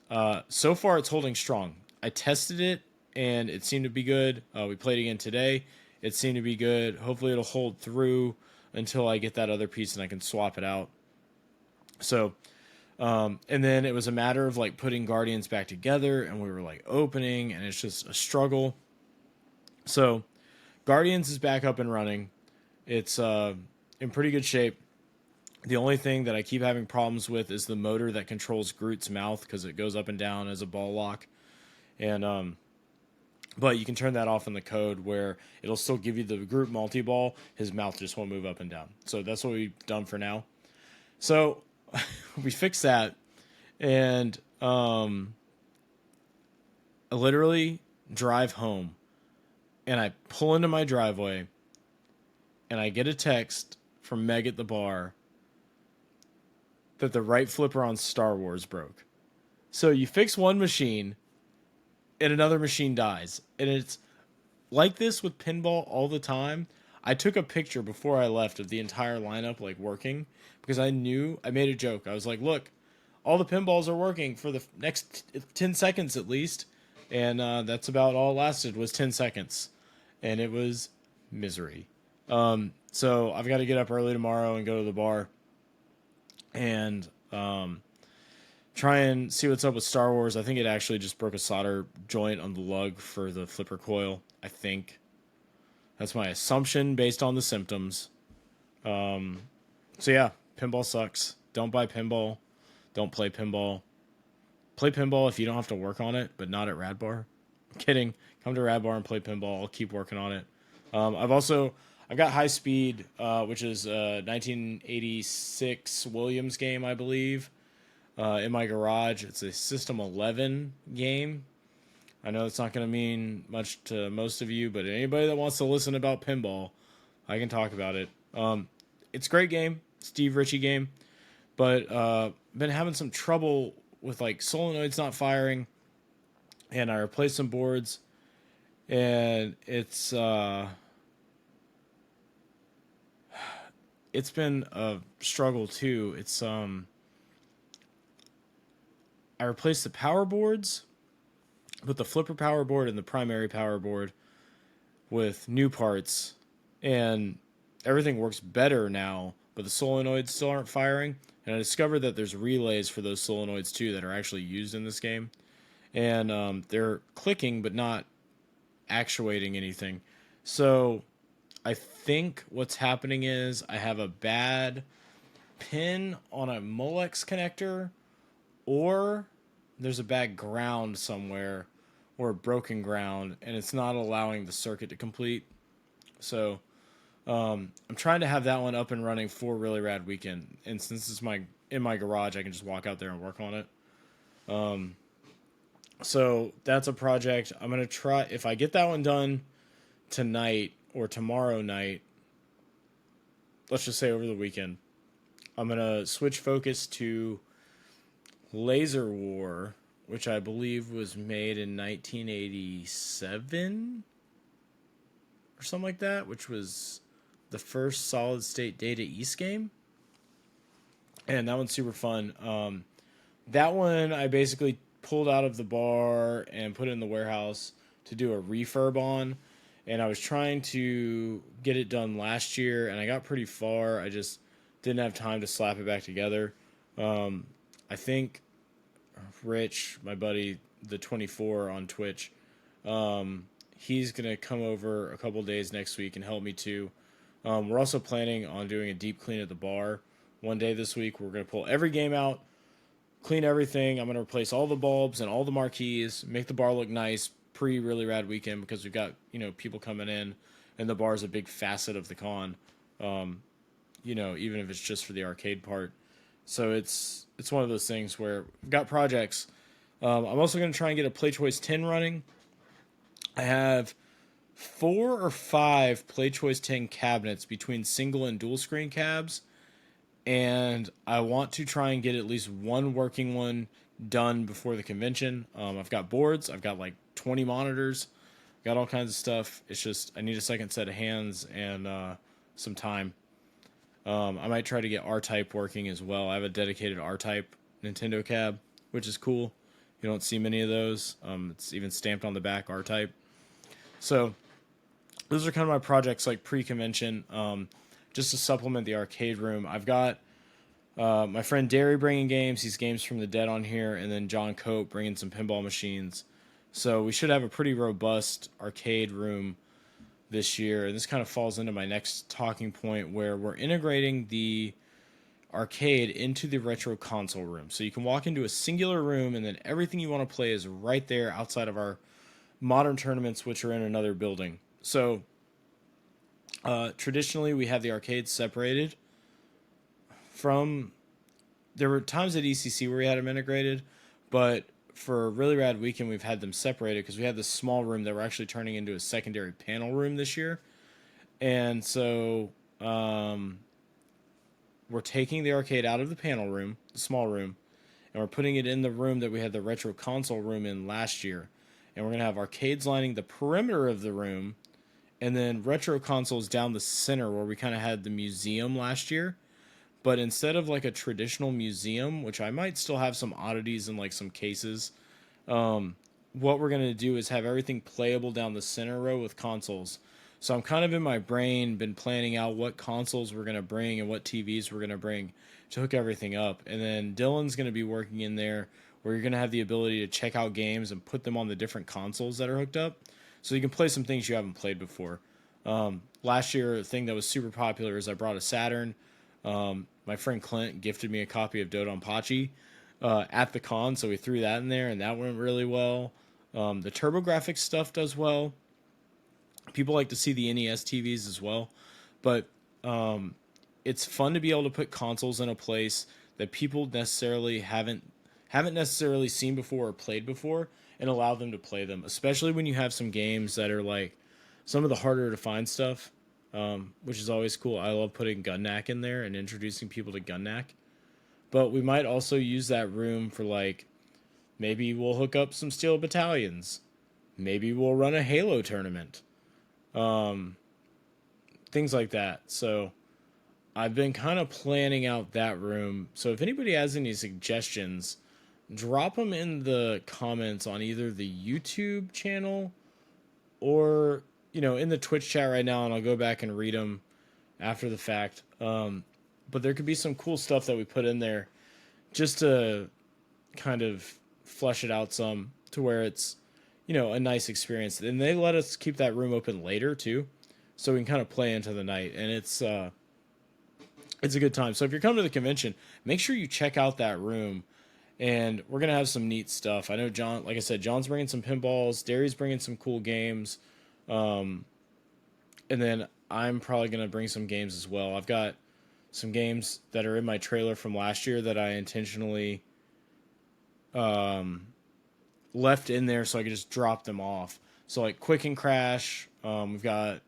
so far it's holding strong. I tested it, and it seemed to be good. We played again today. It seemed to be good. Hopefully it'll hold through until I get that other piece and I can swap it out. So, and then it was a matter of like putting Guardians back together, and we were like opening, and it's just a struggle. So Guardians is back up and running. It's in pretty good shape. The only thing that I keep having problems with is the motor that controls Groot's mouth, because it goes up and down as a ball lock. And but you can turn that off in the code where it'll still give you the Groot multi-ball. His mouth just won't move up and down. So that's what we've done for now. So we fixed that, and I literally drive home, and I pull into my driveway, and I get a text from Meg at the bar that the right flipper on Star Wars broke. So you fix one machine, and another machine dies. And it's like this with pinball all the time. I took a picture before I left of the entire lineup like working, because I made a joke. I was like, look, all the pinballs are working for the next 10 seconds at least. And that's about all it lasted, was 10 seconds. And it was misery. So I've got to get up early tomorrow and go to the bar and try and see what's up with Star Wars. I think it actually just broke a solder joint on the lug for the flipper coil. I think that's my assumption based on the symptoms. So yeah, pinball sucks. Don't buy pinball. Don't play pinball. Play pinball if you don't have to work on it, but not at Rad Bar. I'm kidding. Come to Rad Bar and play pinball. I'll keep working on it. I've got High Speed, which is a 1986 Williams game, I believe, in my garage. It's a System 11 game. I know it's not going to mean much to most of you, but anybody that wants to listen about pinball, I can talk about it. It's a great game, Steve Ritchie game, but been having some trouble with like solenoids not firing, and I replaced some boards, and it's been a struggle too. It's I replaced the power boards, but the flipper power board and the primary power board with new parts, and everything works better now, but the solenoids still aren't firing. And I discovered that there's relays for those solenoids too that are actually used in this game, and they're clicking but not actuating anything. So I think what's happening is I have a bad pin on a Molex connector, or there's a bad ground somewhere, or a broken ground, and it's not allowing the circuit to complete. So I'm trying to have that one up and running for Really Rad Weekend, and since it's in my garage, I can just walk out there and work on it. So that's a project. I'm going to try, if I get that one done tonight or tomorrow night, let's just say over the weekend, I'm going to switch focus to Laser War, which I believe was made in 1987 or something like that, which was the first solid state Data East game. And that one's super fun. That one I basically pulled out of the bar and put it in the warehouse to do a refurb on. And I was trying to get it done last year, and I got pretty far. I just didn't have time to slap it back together. I think Rich, my buddy, the 24 on Twitch, he's going to come over a couple days next week and help me too. We're also planning on doing a deep clean at the bar one day this week. We're going to pull every game out, clean everything. I'm going to replace all the bulbs and all the marquees, make the bar look nice pre-Really Rad Weekend, because we've got, people coming in, and the bar is a big facet of the con, even if it's just for the arcade part. So it's one of those things where we've got projects. I'm also going to try and get a Play Choice 10 running. I have 4 or 5 Play Choice 10 cabinets between single and dual screen cabs, and I want to try and get at least one working one done before the convention. I've got boards, I've got like 20 monitors, got all kinds of stuff. It's just I need a second set of hands and some time. I might try to get R-Type working as well. I have a dedicated R-Type Nintendo cab, which is cool. You don't see many of those. It's even stamped on the back, R-Type. So those are kind of my projects like pre-convention, just to supplement the arcade room. I've got my friend Derry bringing games. He's Games from the Dead on here, and then John Cope bringing some pinball machines. So we should have a pretty robust arcade room this year. And this kind of falls into my next talking point, where we're integrating the arcade into the retro console room. So you can walk into a singular room, and then everything you want to play is right there outside of our modern tournaments, which are in another building. So traditionally we have the arcades separated from... There were times at ECC where we had them integrated, but for Really Rad Weekend, we've had them separated because we had this small room that we're actually turning into a secondary panel room this year. And so we're taking the arcade out of the panel room, the small room, and we're putting it in the room that we had the retro console room in last year. And we're going to have arcades lining the perimeter of the room, and then retro consoles down the center where we kind of had the museum last year. But instead of like a traditional museum, which I might still have some oddities in like some cases, what we're going to do is have everything playable down the center row with consoles. So I'm kind of in my brain been planning out what consoles we're going to bring and what TVs we're going to bring to hook everything up. And then Dylan's going to be working in there where you're going to have the ability to check out games and put them on the different consoles that are hooked up. So you can play some things you haven't played before. Last year, a thing that was super popular is I brought a Saturn. My friend Clint gifted me a copy of Dodonpachi at the con, so we threw that in there, and that went really well. The TurboGrafx stuff does well. People like to see the NES TVs as well, but it's fun to be able to put consoles in a place that people necessarily haven't necessarily seen before or played before, and allow them to play them, especially when you have some games that are like some of the harder to find stuff. Which is always cool. I love putting Gunnack in there and introducing people to Gunnack. But we might also use that room for like, maybe we'll hook up some Steel Battalions. Maybe we'll run a Halo tournament. Things like that. So I've been kind of planning out that room. So if anybody has any suggestions, drop them in the comments on either the YouTube channel or... in the Twitch chat right now, and I'll go back and read them after the fact. But there could be some cool stuff that we put in there just to kind of flesh it out some to where it's, a nice experience. And they let us keep that room open later too, so we can kind of play into the night. And it's a good time. So if you're coming to the convention, make sure you check out that room. And we're going to have some neat stuff. I know John, like I said, John's bringing some pinballs. Derry's bringing some cool games. And then I'm probably going to bring some games as well. I've got some games that are in my trailer from last year that I intentionally left in there so I could just drop them off. So like Quick and Crash, we've got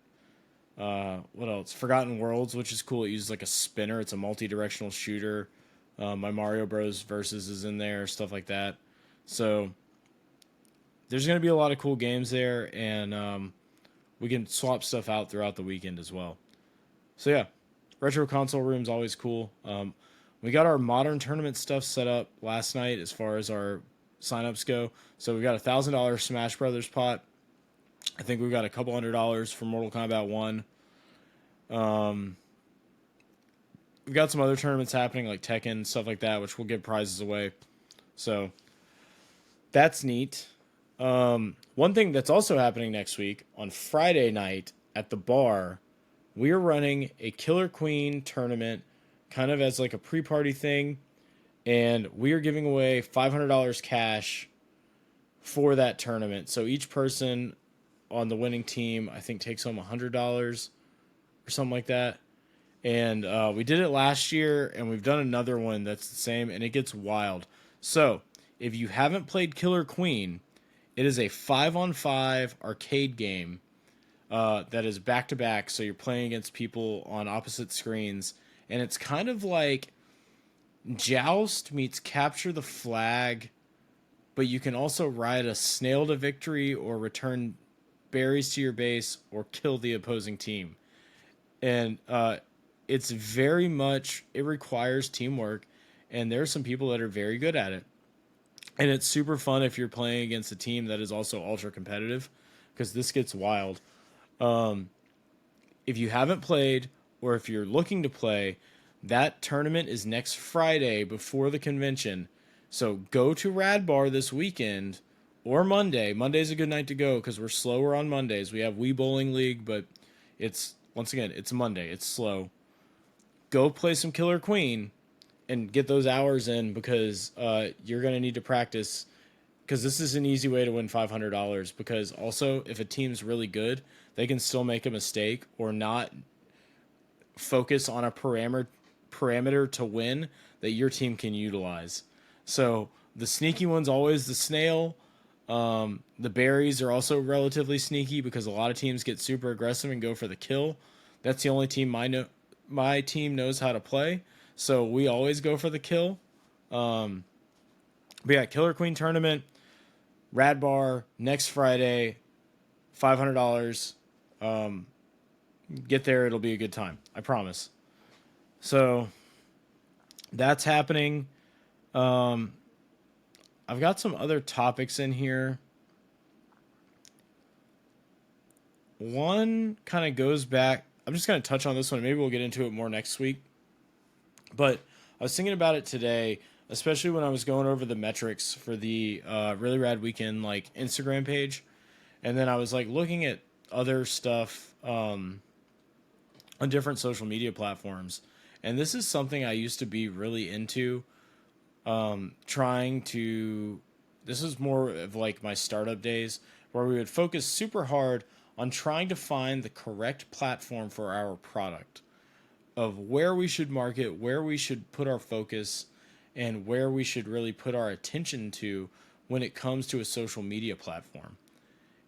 What else? Forgotten Worlds, which is cool. It uses like a spinner. It's a multi-directional shooter. My Mario Bros. Versus is in there, stuff like that. So there's going to be a lot of cool games there, and we can swap stuff out throughout the weekend as well. So yeah, Retro Console Room's always cool. We got our modern tournament stuff set up last night as far as our signups go. So we got $1,000 Smash Brothers pot. I think we got a couple $100 for Mortal Kombat 1. We've got some other tournaments happening like Tekken, stuff like that, which will give prizes away. So that's neat. One thing that's also happening next week, on Friday night at the bar, we are running a Killer Queen tournament kind of as like a pre-party thing, and we are giving away $500 cash for that tournament. So each person on the winning team, I think, takes home $100 or something like that. And we did it last year, and we've done another one that's the same, and it gets wild. So if you haven't played Killer Queen, it is a 5-on-5 arcade game that is back-to-back, so you're playing against people on opposite screens, and it's kind of like Joust meets Capture the Flag, but you can also ride a snail to victory or return berries to your base or kill the opposing team. And it's very much, it requires teamwork, and there are some people that are very good at it. And it's super fun if you're playing against a team that is also ultra competitive, because this gets wild. If you haven't played, or if you're looking to play, that tournament is next Friday before the convention. So go to Rad Bar this weekend or Monday. Monday's a good night to go because we're slower on Mondays. We have Wii Bowling League, but it's, once again, it's Monday. It's slow. Go play some Killer Queen and get those hours in, because you're going to need to practice, because this is an easy way to win $500, because also if a team's really good, they can still make a mistake or not focus on a parameter to win that your team can utilize. So the sneaky one's always the snail. The berries are also relatively sneaky because a lot of teams get super aggressive and go for the kill. That's the only team my team knows how to play, so we always go for the kill. But yeah, Killer Queen tournament, Rad Bar, next Friday, $500. Get there, it'll be a good time, I promise. So that's happening. I've got some other topics in here. One kind of goes back. I'm just going to touch on this one. Maybe we'll get into it more next week. But I was thinking about it today, especially when I was going over the metrics for the Really Rad Weekend like Instagram page. And then I was like looking at other stuff on different social media platforms. And this is something I used to be really into. This is more of like my startup days, where we would focus super hard on trying to find the correct platform for our product, of where we should market, where we should put our focus, and where we should really put our attention to when it comes to a social media platform.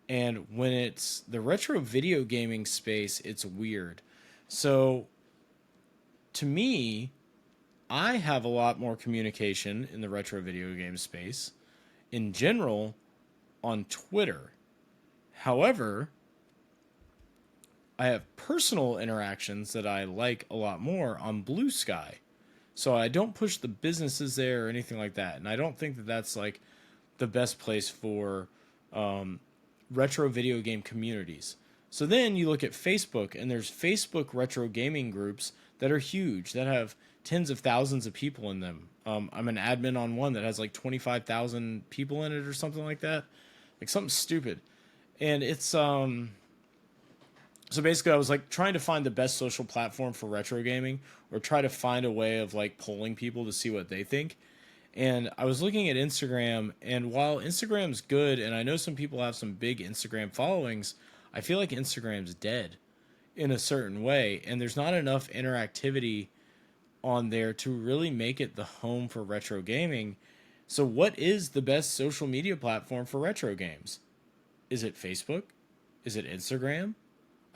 And when it's the retro video gaming space, it's weird. So to me, I have a lot more communication in the retro video game space in general on Twitter. However, I have personal interactions that I like a lot more on Blue Sky. So I don't push the businesses there or anything like that. And I don't think that that's like the best place for retro video game communities. So then you look at Facebook, and there's Facebook retro gaming groups that are huge, that have tens of thousands of people in them. I'm an admin on one that has like 25,000 people in it or something like that. Like something stupid. And it's, so basically I was like trying to find the best social platform for retro gaming, or try to find a way of like polling people to see what they think. And I was looking at Instagram, and while Instagram's good, and I know some people have some big Instagram followings, I feel like Instagram's dead in a certain way, and there's not enough interactivity on there to really make it the home for retro gaming. So what is the best social media platform for retro games? Is it Facebook? Is it Instagram?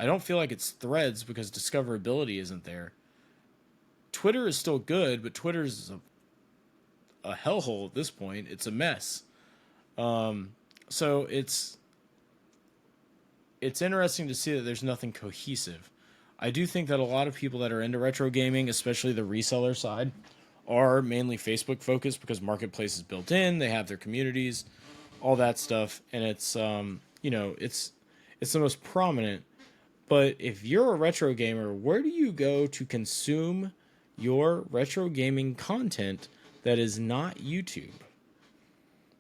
I don't feel like it's Threads because discoverability isn't there. Twitter is still good, but Twitter is a hellhole at this point. It's a mess. So it's interesting to see that there's nothing cohesive. I do think that a lot of people that are into retro gaming, especially the reseller side, are mainly Facebook focused because Marketplace is built in. They have their communities, all that stuff, and it's it's the most prominent. But if you're a retro gamer, where do you go to consume your retro gaming content that is not YouTube?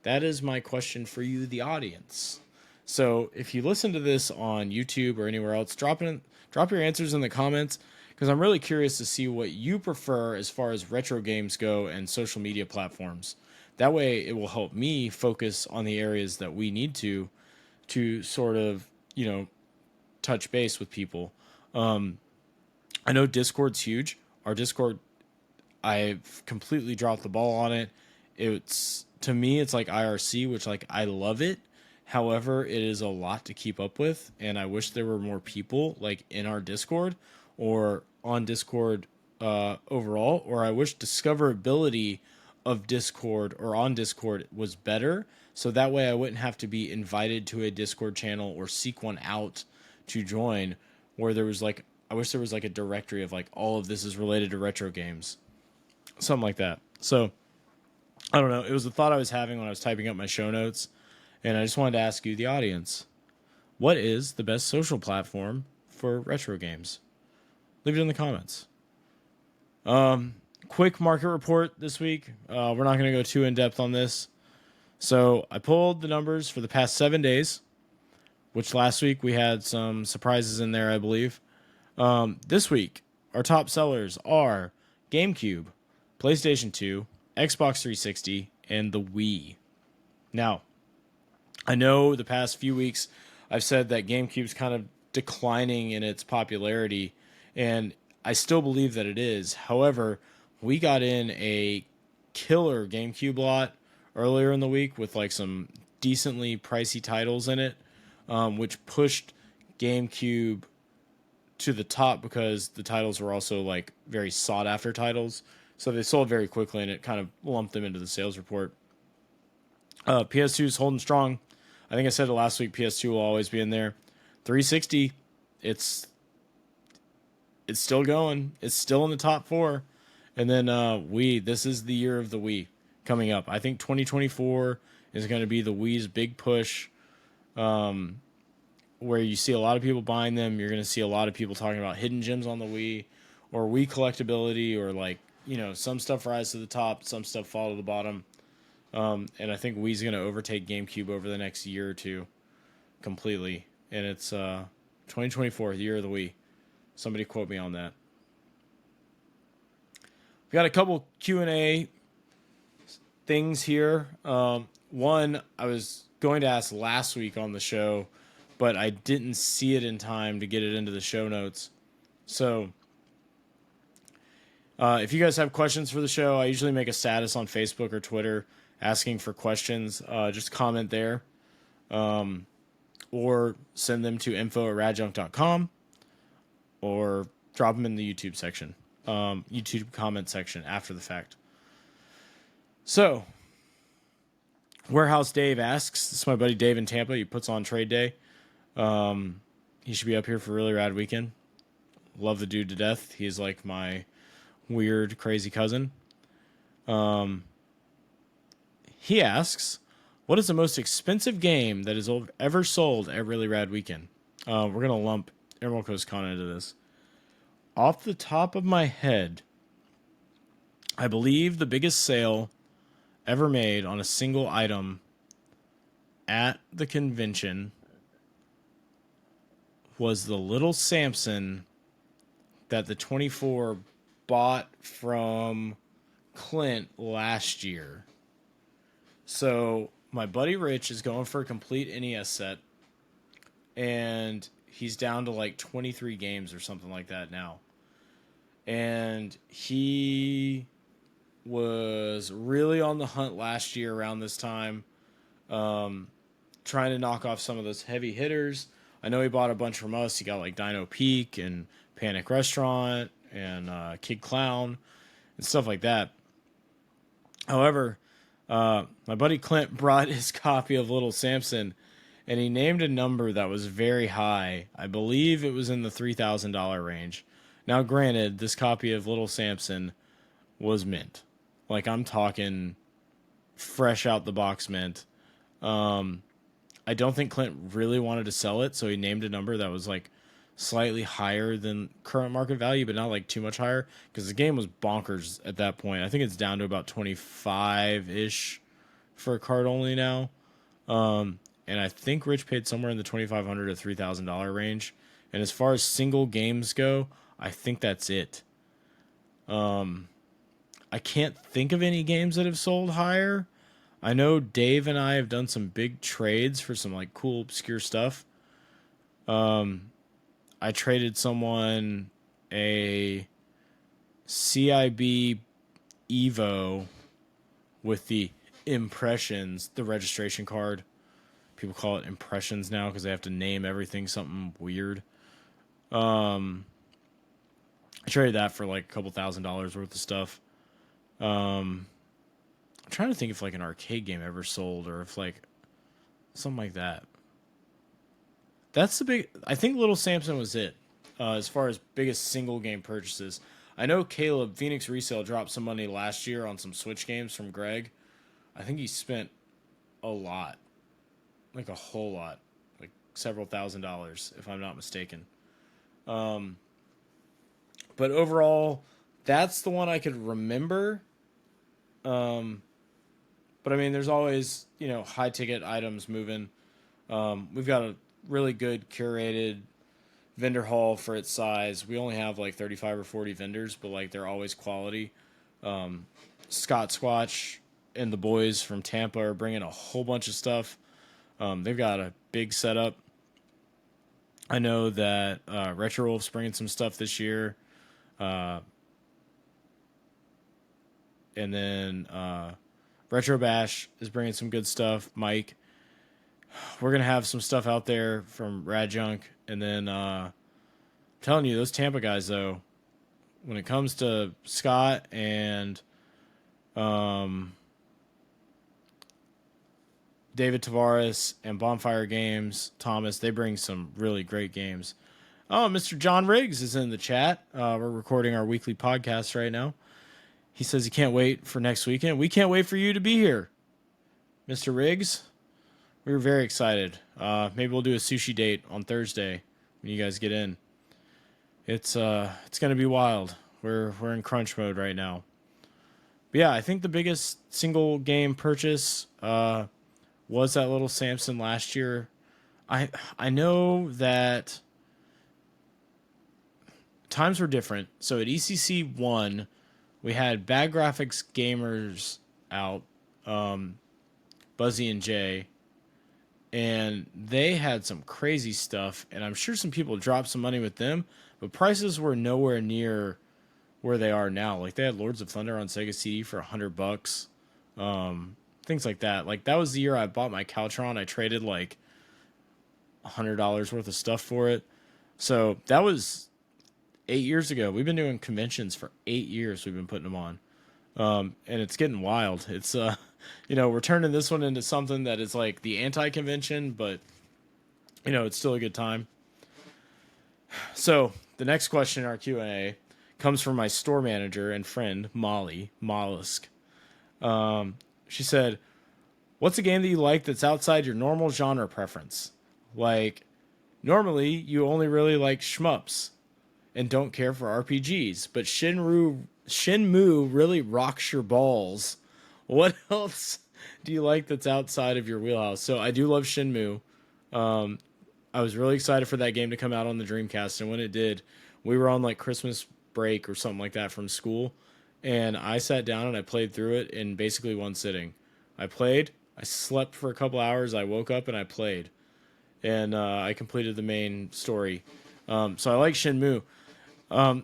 That is my question for you, the audience. So if you listen to this on YouTube or anywhere else, drop your answers in the comments, because I'm really curious to see what you prefer as far as retro games go and social media platforms. That way it will help me focus on the areas that we need to sort of, touch base with people. I know Discord's huge. Our Discord, I've completely dropped the ball on it. To me, it's like IRC, which like I love it. However, it is a lot to keep up with, and I wish there were more people like in our Discord or on Discord overall, or I wish discoverability of Discord or on Discord was better, so that way I wouldn't have to be invited to a Discord channel or seek one out to join, where there was like, I wish there was like a directory of like all of this is related to retro games, something like that. So I don't know. It was a thought I was having when I was typing up my show notes, and I just wanted to ask you, the audience, what is the best social platform for retro games? Leave it in the comments. Quick market report this week. We're not going to go too in depth on this. So I pulled the numbers for the past 7 days, which last week we had some surprises in there, I believe. This week, our top sellers are GameCube, PlayStation 2, Xbox 360, and the Wii. Now, I know the past few weeks I've said that GameCube's kind of declining in its popularity, and I still believe that it is. However, we got in a killer GameCube lot earlier in the week with like some decently pricey titles in it, which pushed GameCube to the top because the titles were also like very sought after titles. So they sold very quickly, and it kind of lumped them into the sales report. PS2 is holding strong. I think I said it last week, PS2 will always be in there. 360, it's still going. It's still in the top 4. And then Wii, this is the year of the Wii coming up. I think 2024 is going to be the Wii's big push, where you see a lot of people buying them. You're going to see a lot of people talking about hidden gems on the Wii or Wii collectability, or like, some stuff rise to the top, some stuff fall to the bottom. And I think Wii's going to overtake GameCube over the next year or two completely. And it's 2024, the year of the Wii. Somebody quote me on that. We got a couple Q&A things here. One, I was going to ask last week on the show, but I didn't see it in time to get it into the show notes. So if you guys have questions for the show, I usually make a status on Facebook or Twitter asking for questions. Just comment there, or send them to info@radjunk.com, or drop them in the YouTube section, YouTube comment section after the fact. So, Warehouse Dave asks, this is my buddy Dave in Tampa. He puts on trade day. He should be up here for a really rad weekend. Love the dude to death. He's like my weird, crazy cousin. He asks, what is the most expensive game that is ever sold at Really Rad Weekend? We're going to lump Emerald Coast Con into this. Off the top of my head, I believe the biggest sale ever made on a single item at the convention was the Little Samson that the 24 bought from Clint last year. So my buddy Rich is going for a complete NES set, and he's down to like 23 games or something like that now. And he was really on the hunt last year around this time, trying to knock off some of those heavy hitters. I know he bought a bunch from us. He got like Dino Peak and Panic Restaurant and Kid Clown and stuff like that. However, my buddy Clint brought his copy of Little Samson, and he named a number that was very high. I believe it was in the $3,000 range. Now, granted, this copy of Little Samson was mint. Like, I'm talking fresh out the box mint. I don't think Clint really wanted to sell it, so he named a number that was like slightly higher than current market value, but not like too much higher, because the game was bonkers at that point. I think it's down to about 25-ish for a card only now. And I think Rich paid somewhere in the $2,500 to $3,000 range. And as far as single games go, I think that's it. I can't think of any games that have sold higher. I know Dave and I have done some big trades for some like cool obscure stuff. I traded someone a CIB Evo with the Impressions, the registration card. People call it Impressions now because they have to name everything something weird. I traded that for like a couple $1,000s worth of stuff. I'm trying to think if like an arcade game ever sold or if like something like that. That's the big. I think Little Samson was it as far as biggest single game purchases. I know Caleb Phoenix Resale dropped some money last year on some Switch games from Greg. I think he spent a lot, like a whole lot, like several $1,000s if I'm not mistaken. But overall, that's the one I could remember. But I mean, there's always, high ticket items moving. We've got a really good curated vendor hall for its size. We only have like 35 or 40 vendors, but like they're always quality. Scott Squatch and the boys from Tampa are bringing a whole bunch of stuff. They've got a big setup. I know that Retro Wolf's bringing some stuff this year. And then Retro Bash is bringing some good stuff. Mike, we're going to have some stuff out there from RadJunk. And then I'm telling you, those Tampa guys, though, when it comes to Scott and David Tavares and Bonfire Games, Thomas, they bring some really great games. Oh, Mr. John Riggs is in the chat. We're recording our weekly podcast right now. He says he can't wait for next weekend. We can't wait for you to be here, Mr. Riggs. We were very excited. Maybe we'll do a sushi date on Thursday when you guys get in. It's going to be wild. We're in crunch mode right now. But yeah, I think the biggest single game purchase was that Little Samson last year. I know that times were different. So at ECC 1, we had Bad Graphics Gamers out, Buzzy and Jay, and they had some crazy stuff, and I'm sure some people dropped some money with them, but prices were nowhere near where they are now. Like, they had Lords of Thunder on Sega CD for $100, things like that. Like, that was the year I bought my Caltron. I traded like $100 worth of stuff for it. So that was 8 years ago. We've been doing conventions for 8 years. We've been putting them on. And it's getting wild. It's, we're turning this one into something that is like the anti-convention, but, it's still a good time. So the next question in our Q&A comes from my store manager and friend, Molly Mollusk. She said, what's a game that you like that's outside your normal genre preference? Like, normally you only really like shmups and don't care for RPGs, but Shenmue really rocks your balls. What else do you like that's outside of your wheelhouse? So I do love Shenmue. I was really excited for that game to come out on the Dreamcast, and when it did, we were on like Christmas break or something like that from school, and I sat down and I played through it in basically one sitting. I played, I slept for a couple hours, I woke up and I played, and I completed the main story. So I like Shenmue.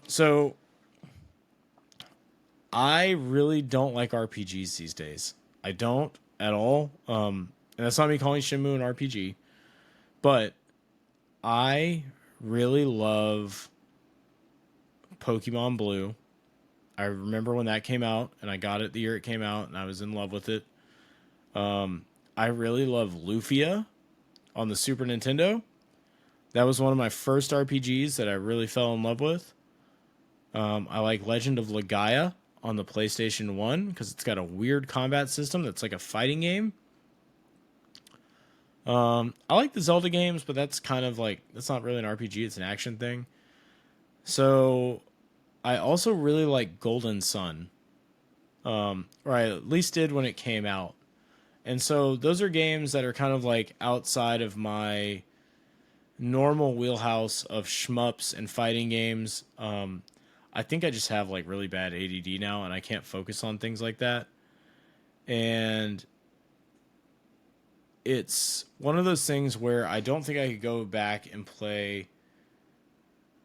So I really don't like RPGs these days. I don't at all. And that's not me calling Shenmue an RPG, but I really love Pokemon Blue. I remember when that came out, and I got it the year it came out, and I was in love with it. I really love Lufia on the Super Nintendo. That was one of my first RPGs that I really fell in love with. I like Legend of Legaia on the PlayStation 1 because it's got a weird combat system that's like a fighting game. I like the Zelda games, but that's kind of like, that's not really an RPG, it's an action thing. So I also really like Golden Sun, or I at least did when it came out. And so those are games that are kind of like outside of my normal wheelhouse of shmups and fighting games. I think I just have like really bad ADD now and I can't focus on things like that. And it's one of those things where I don't think I could go back and play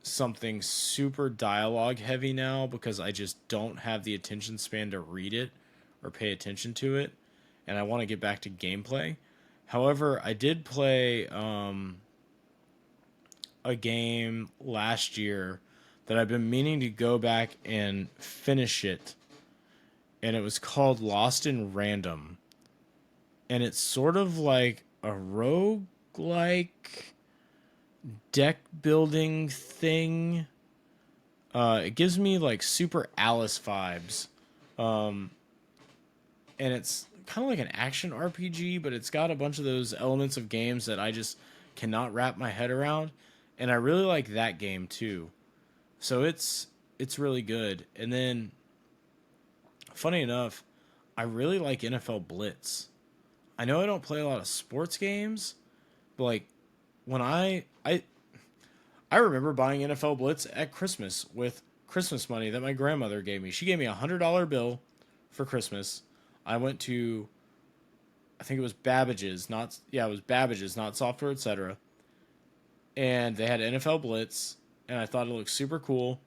something super dialogue heavy now because I just don't have the attention span to read it or pay attention to it. And I want to get back to gameplay. However, I did play a game last year that I've been meaning to go back and finish it. And it was called Lost in Random. And it's sort of like a roguelike deck building thing. It gives me like Super Alice vibes. And it's kind of like an action RPG, but it's got a bunch of those elements of games that I just cannot wrap my head around. And I really like that game too. So it's really good. And then, funny enough, I really like NFL Blitz. I know I don't play a lot of sports games, but like when I remember buying NFL Blitz at Christmas with Christmas money that my grandmother gave me. She gave me $100 bill for Christmas. I went to, I think it was Babbage's, it was Babbage's, not Software, etc. And they had NFL Blitz, and I thought it looked super cool.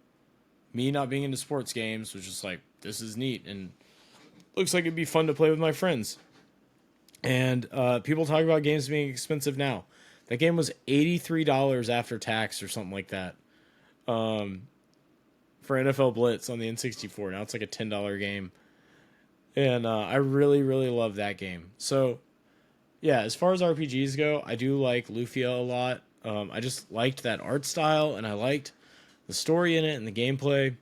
Me not being into sports games was just like, this is neat, and looks like it'd be fun to play with my friends. And people talk about games being expensive now. That game was $83 after tax or something like that. For NFL Blitz on the N64. Now it's like a $10 game. And I really, really love that game. So, yeah, as far as RPGs go, I do like Lufia a lot. I just liked that art style, and I liked the story in it and the gameplay.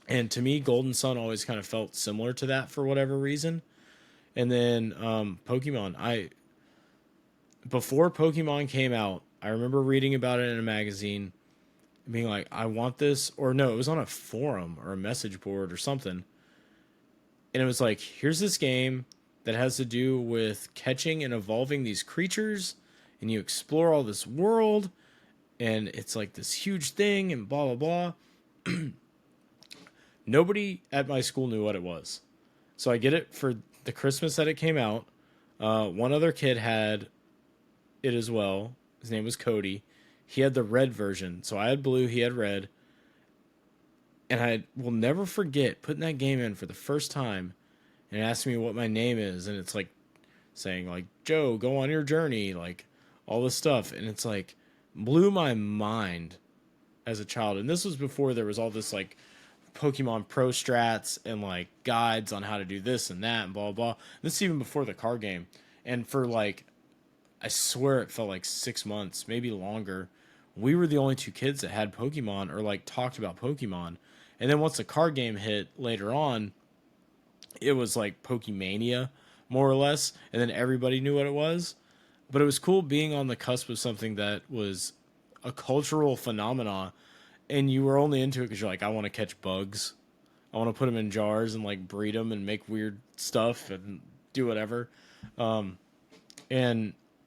And to me, Golden Sun always kind of felt similar to that for whatever reason. And then Pokemon. Before Pokemon came out, I remember reading about it in a magazine, being like, I want this. Or no, it was on a forum or a message board or something. And it was like, here's this game that has to do with catching and evolving these creatures, and you explore all this world, and it's like this huge thing, and blah, blah, blah. Nobody at my school knew what it was. So I get it for the Christmas that it came out. One other kid had it as well. His name was Cody. He had the red version. So I had blue, he had red. And I will never forget putting that game in for the first time and asking me what my name is. And it's like saying, like, Joe, go on your journey. Like, all this stuff. And it's like, blew my mind as a child. And this was before there was all this, like, Pokemon Pro strats and, like, guides on how to do this and that and blah, blah. This is even before the card game. And for, like, I swear it felt like 6 months, maybe longer. We were the only two kids that had Pokemon or, like, talked about Pokemon. And then once the card game hit later on, it was like Pokemania, more or less. And then everybody knew what it was. But it was cool being on the cusp of something that was a cultural phenomenon. And you were only into it because you're like, I want to catch bugs. I want to put them in jars and like breed them and make weird stuff and do whatever. And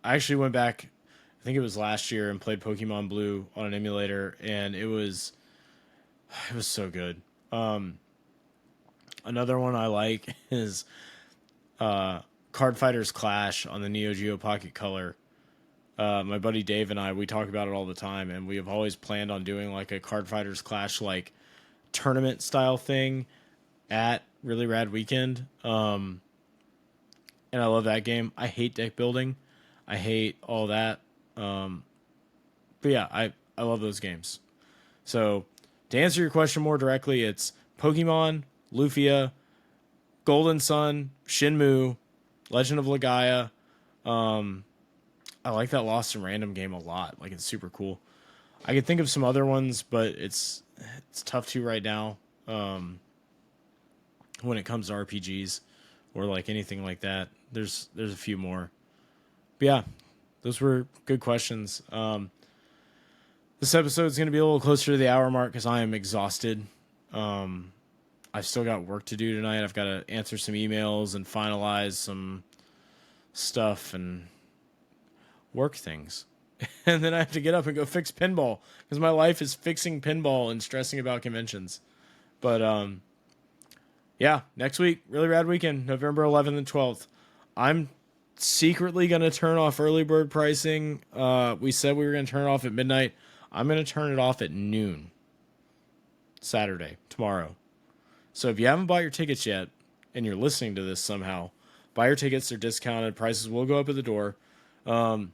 I actually went back, I think it was last year, and played Pokemon Blue on an emulator. And it was so good. Another one I like is Card Fighters Clash on the Neo Geo Pocket Color. My buddy Dave and I, we talk about it all the time, and we have always planned on doing like a Card Fighters Clash like tournament style thing at Really Rad Weekend. And I love that game. I hate deck building. I hate all that. But yeah, I love those games. So to answer your question more directly, it's Pokemon, Lufia, Golden Sun, Shenmue, Legend of Legaia. I like that Lost in Random game a lot. Like, it's super cool. I could think of some other ones, but it's tough to right now. When it comes to RPGs or like anything like that, there's a few more. But yeah, those were good questions. This episode is going to be a little closer to the hour mark because I am exhausted. I've still got work to do tonight. I've got to answer some emails and finalize some stuff and work things. And then I have to get up and go fix pinball because my life is fixing pinball and stressing about conventions. But yeah, next week, really rad weekend, November 11th and 12th. I'm secretly going to turn off early bird pricing. We said we were going to turn it off at midnight. I'm going to turn it off at noon Saturday, tomorrow. So if you haven't bought your tickets yet and you're listening to this somehow, buy your tickets. They're discounted. Prices will go up at the door. Go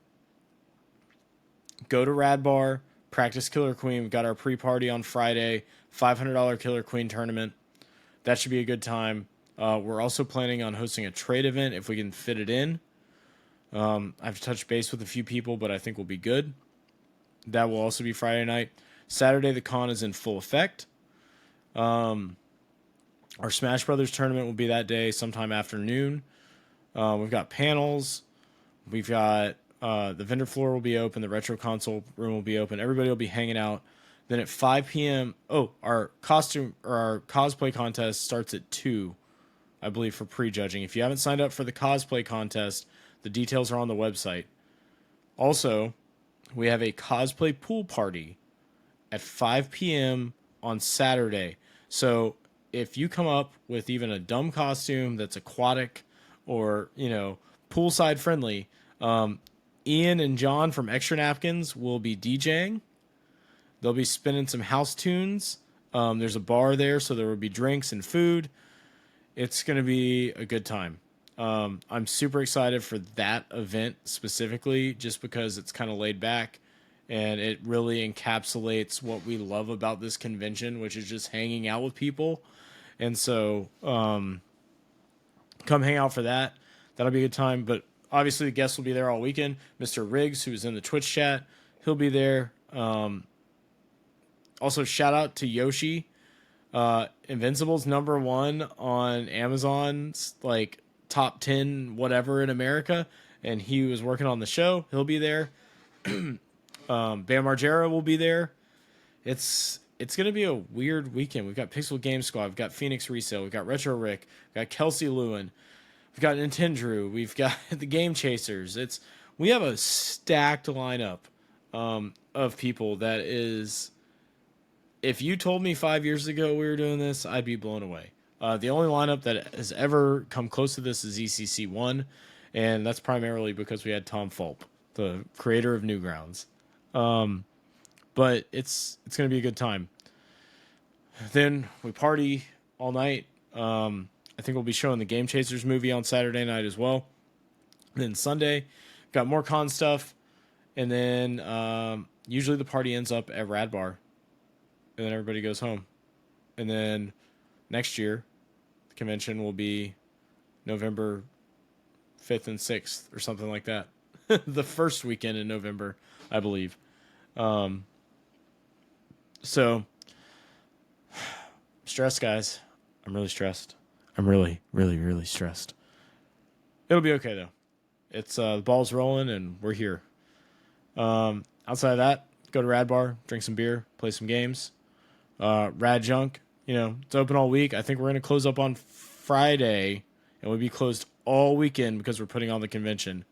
to Rad Bar, practice Killer Queen. We've got our pre-party on Friday, $500 Killer Queen tournament. That should be a good time. We're also planning on hosting a trade event if we can fit it in. I have to touch base with a few people, but I think we'll be good. That will also be Friday night. Saturday, the con is in full effect. Our Smash Brothers tournament will be that day, sometime afternoon. We've got panels. We've got the vendor floor will be open. The retro console room will be open. Everybody will be hanging out. Then at 5 p.m. Our cosplay contest starts at 2, I believe, for prejudging. If you haven't signed up for the cosplay contest, the details are on the website. Also, we have a cosplay pool party at 5 p.m. on Saturday. So if you come up with even a dumb costume that's aquatic or, poolside friendly, Ian and John from Extra Napkins will be DJing. They'll be spinning some house tunes. There's a bar there, so there will be drinks and food. It's going to be a good time. I'm super excited for that event specifically, just because it's kind of laid back and it really encapsulates what we love about this convention, which is just hanging out with people. And so come hang out for that. That'll be a good time. But obviously the guests will be there all weekend. Mr. Riggs, who's in the Twitch chat, he'll be there. Also, shout out to Yoshi. Invincible's number 1 on Amazon's top 10 whatever in America, and he was working on the show. He'll be there. Bam Margera will be there. It's gonna be a weird weekend. We've got Pixel Game Squad, we've got Phoenix Resale, we've got Retro Rick, we've got Kelsey Lewin, we've got Nintendo, we've got the Game Chasers. We have a stacked lineup of people that is. If you told me 5 years ago we were doing this, I'd be blown away. The only lineup that has ever come close to this is ECC1, and that's primarily because we had Tom Fulp, the creator of Newgrounds. But it's going to be a good time. Then we party all night. I think we'll be showing the Game Chasers movie on Saturday night as well. And then Sunday, got more con stuff. And then usually the party ends up at Rad Bar. And then everybody goes home. And then next year, the convention will be November 5th and 6th or something like that. The first weekend in November, I believe. So, stressed, guys. I'm really stressed. I'm really, really, really stressed. It'll be okay, though. It's the ball's rolling, and we're here. Outside of that, go to Rad Bar, drink some beer, play some games. RadJunk, it's open all week. I think we're going to close up on Friday, and we'll be closed all weekend because we're putting on the convention.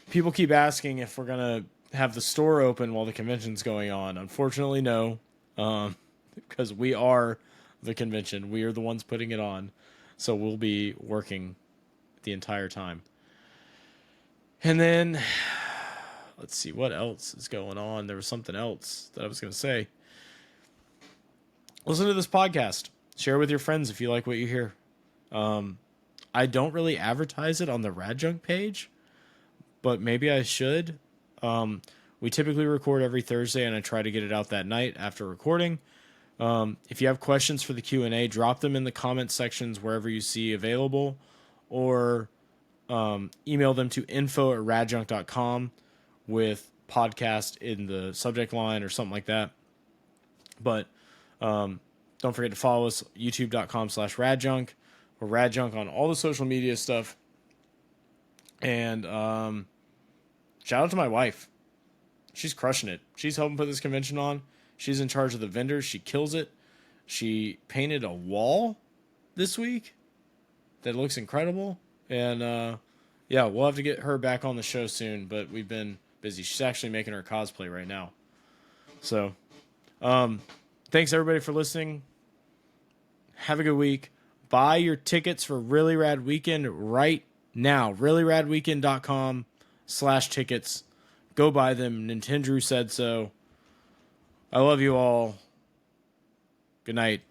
People keep asking if we're going to have the store open while the convention's going on. Unfortunately, no, because we are the convention. We are the ones putting it on, so we'll be working the entire time. And then, let's see, what else is going on? There was something else that I was going to say. Listen to this podcast. Share with your friends if you like what you hear. I don't really advertise it on the RadJunk page, but maybe I should. We typically record every Thursday, and I try to get it out that night after recording. If you have questions for the Q&A, drop them in the comment sections wherever you see available, or email them to info@radjunk.com with podcast in the subject line or something like that. But don't forget to follow us, youtube.com/radjunk, or radjunk on all the social media stuff. And shout out to my wife. She's crushing it. She's helping put this convention on. She's in charge of the vendors. She kills it. She painted a wall this week that looks incredible. And yeah, we'll have to get her back on the show soon, but we've been busy. She's actually making her cosplay right now. So thanks everybody for listening. Have a good week. Buy your tickets for Really Rad Weekend right now. reallyradweekend.com/tickets. Go buy them. Nintendo said so. I love you all. Good night.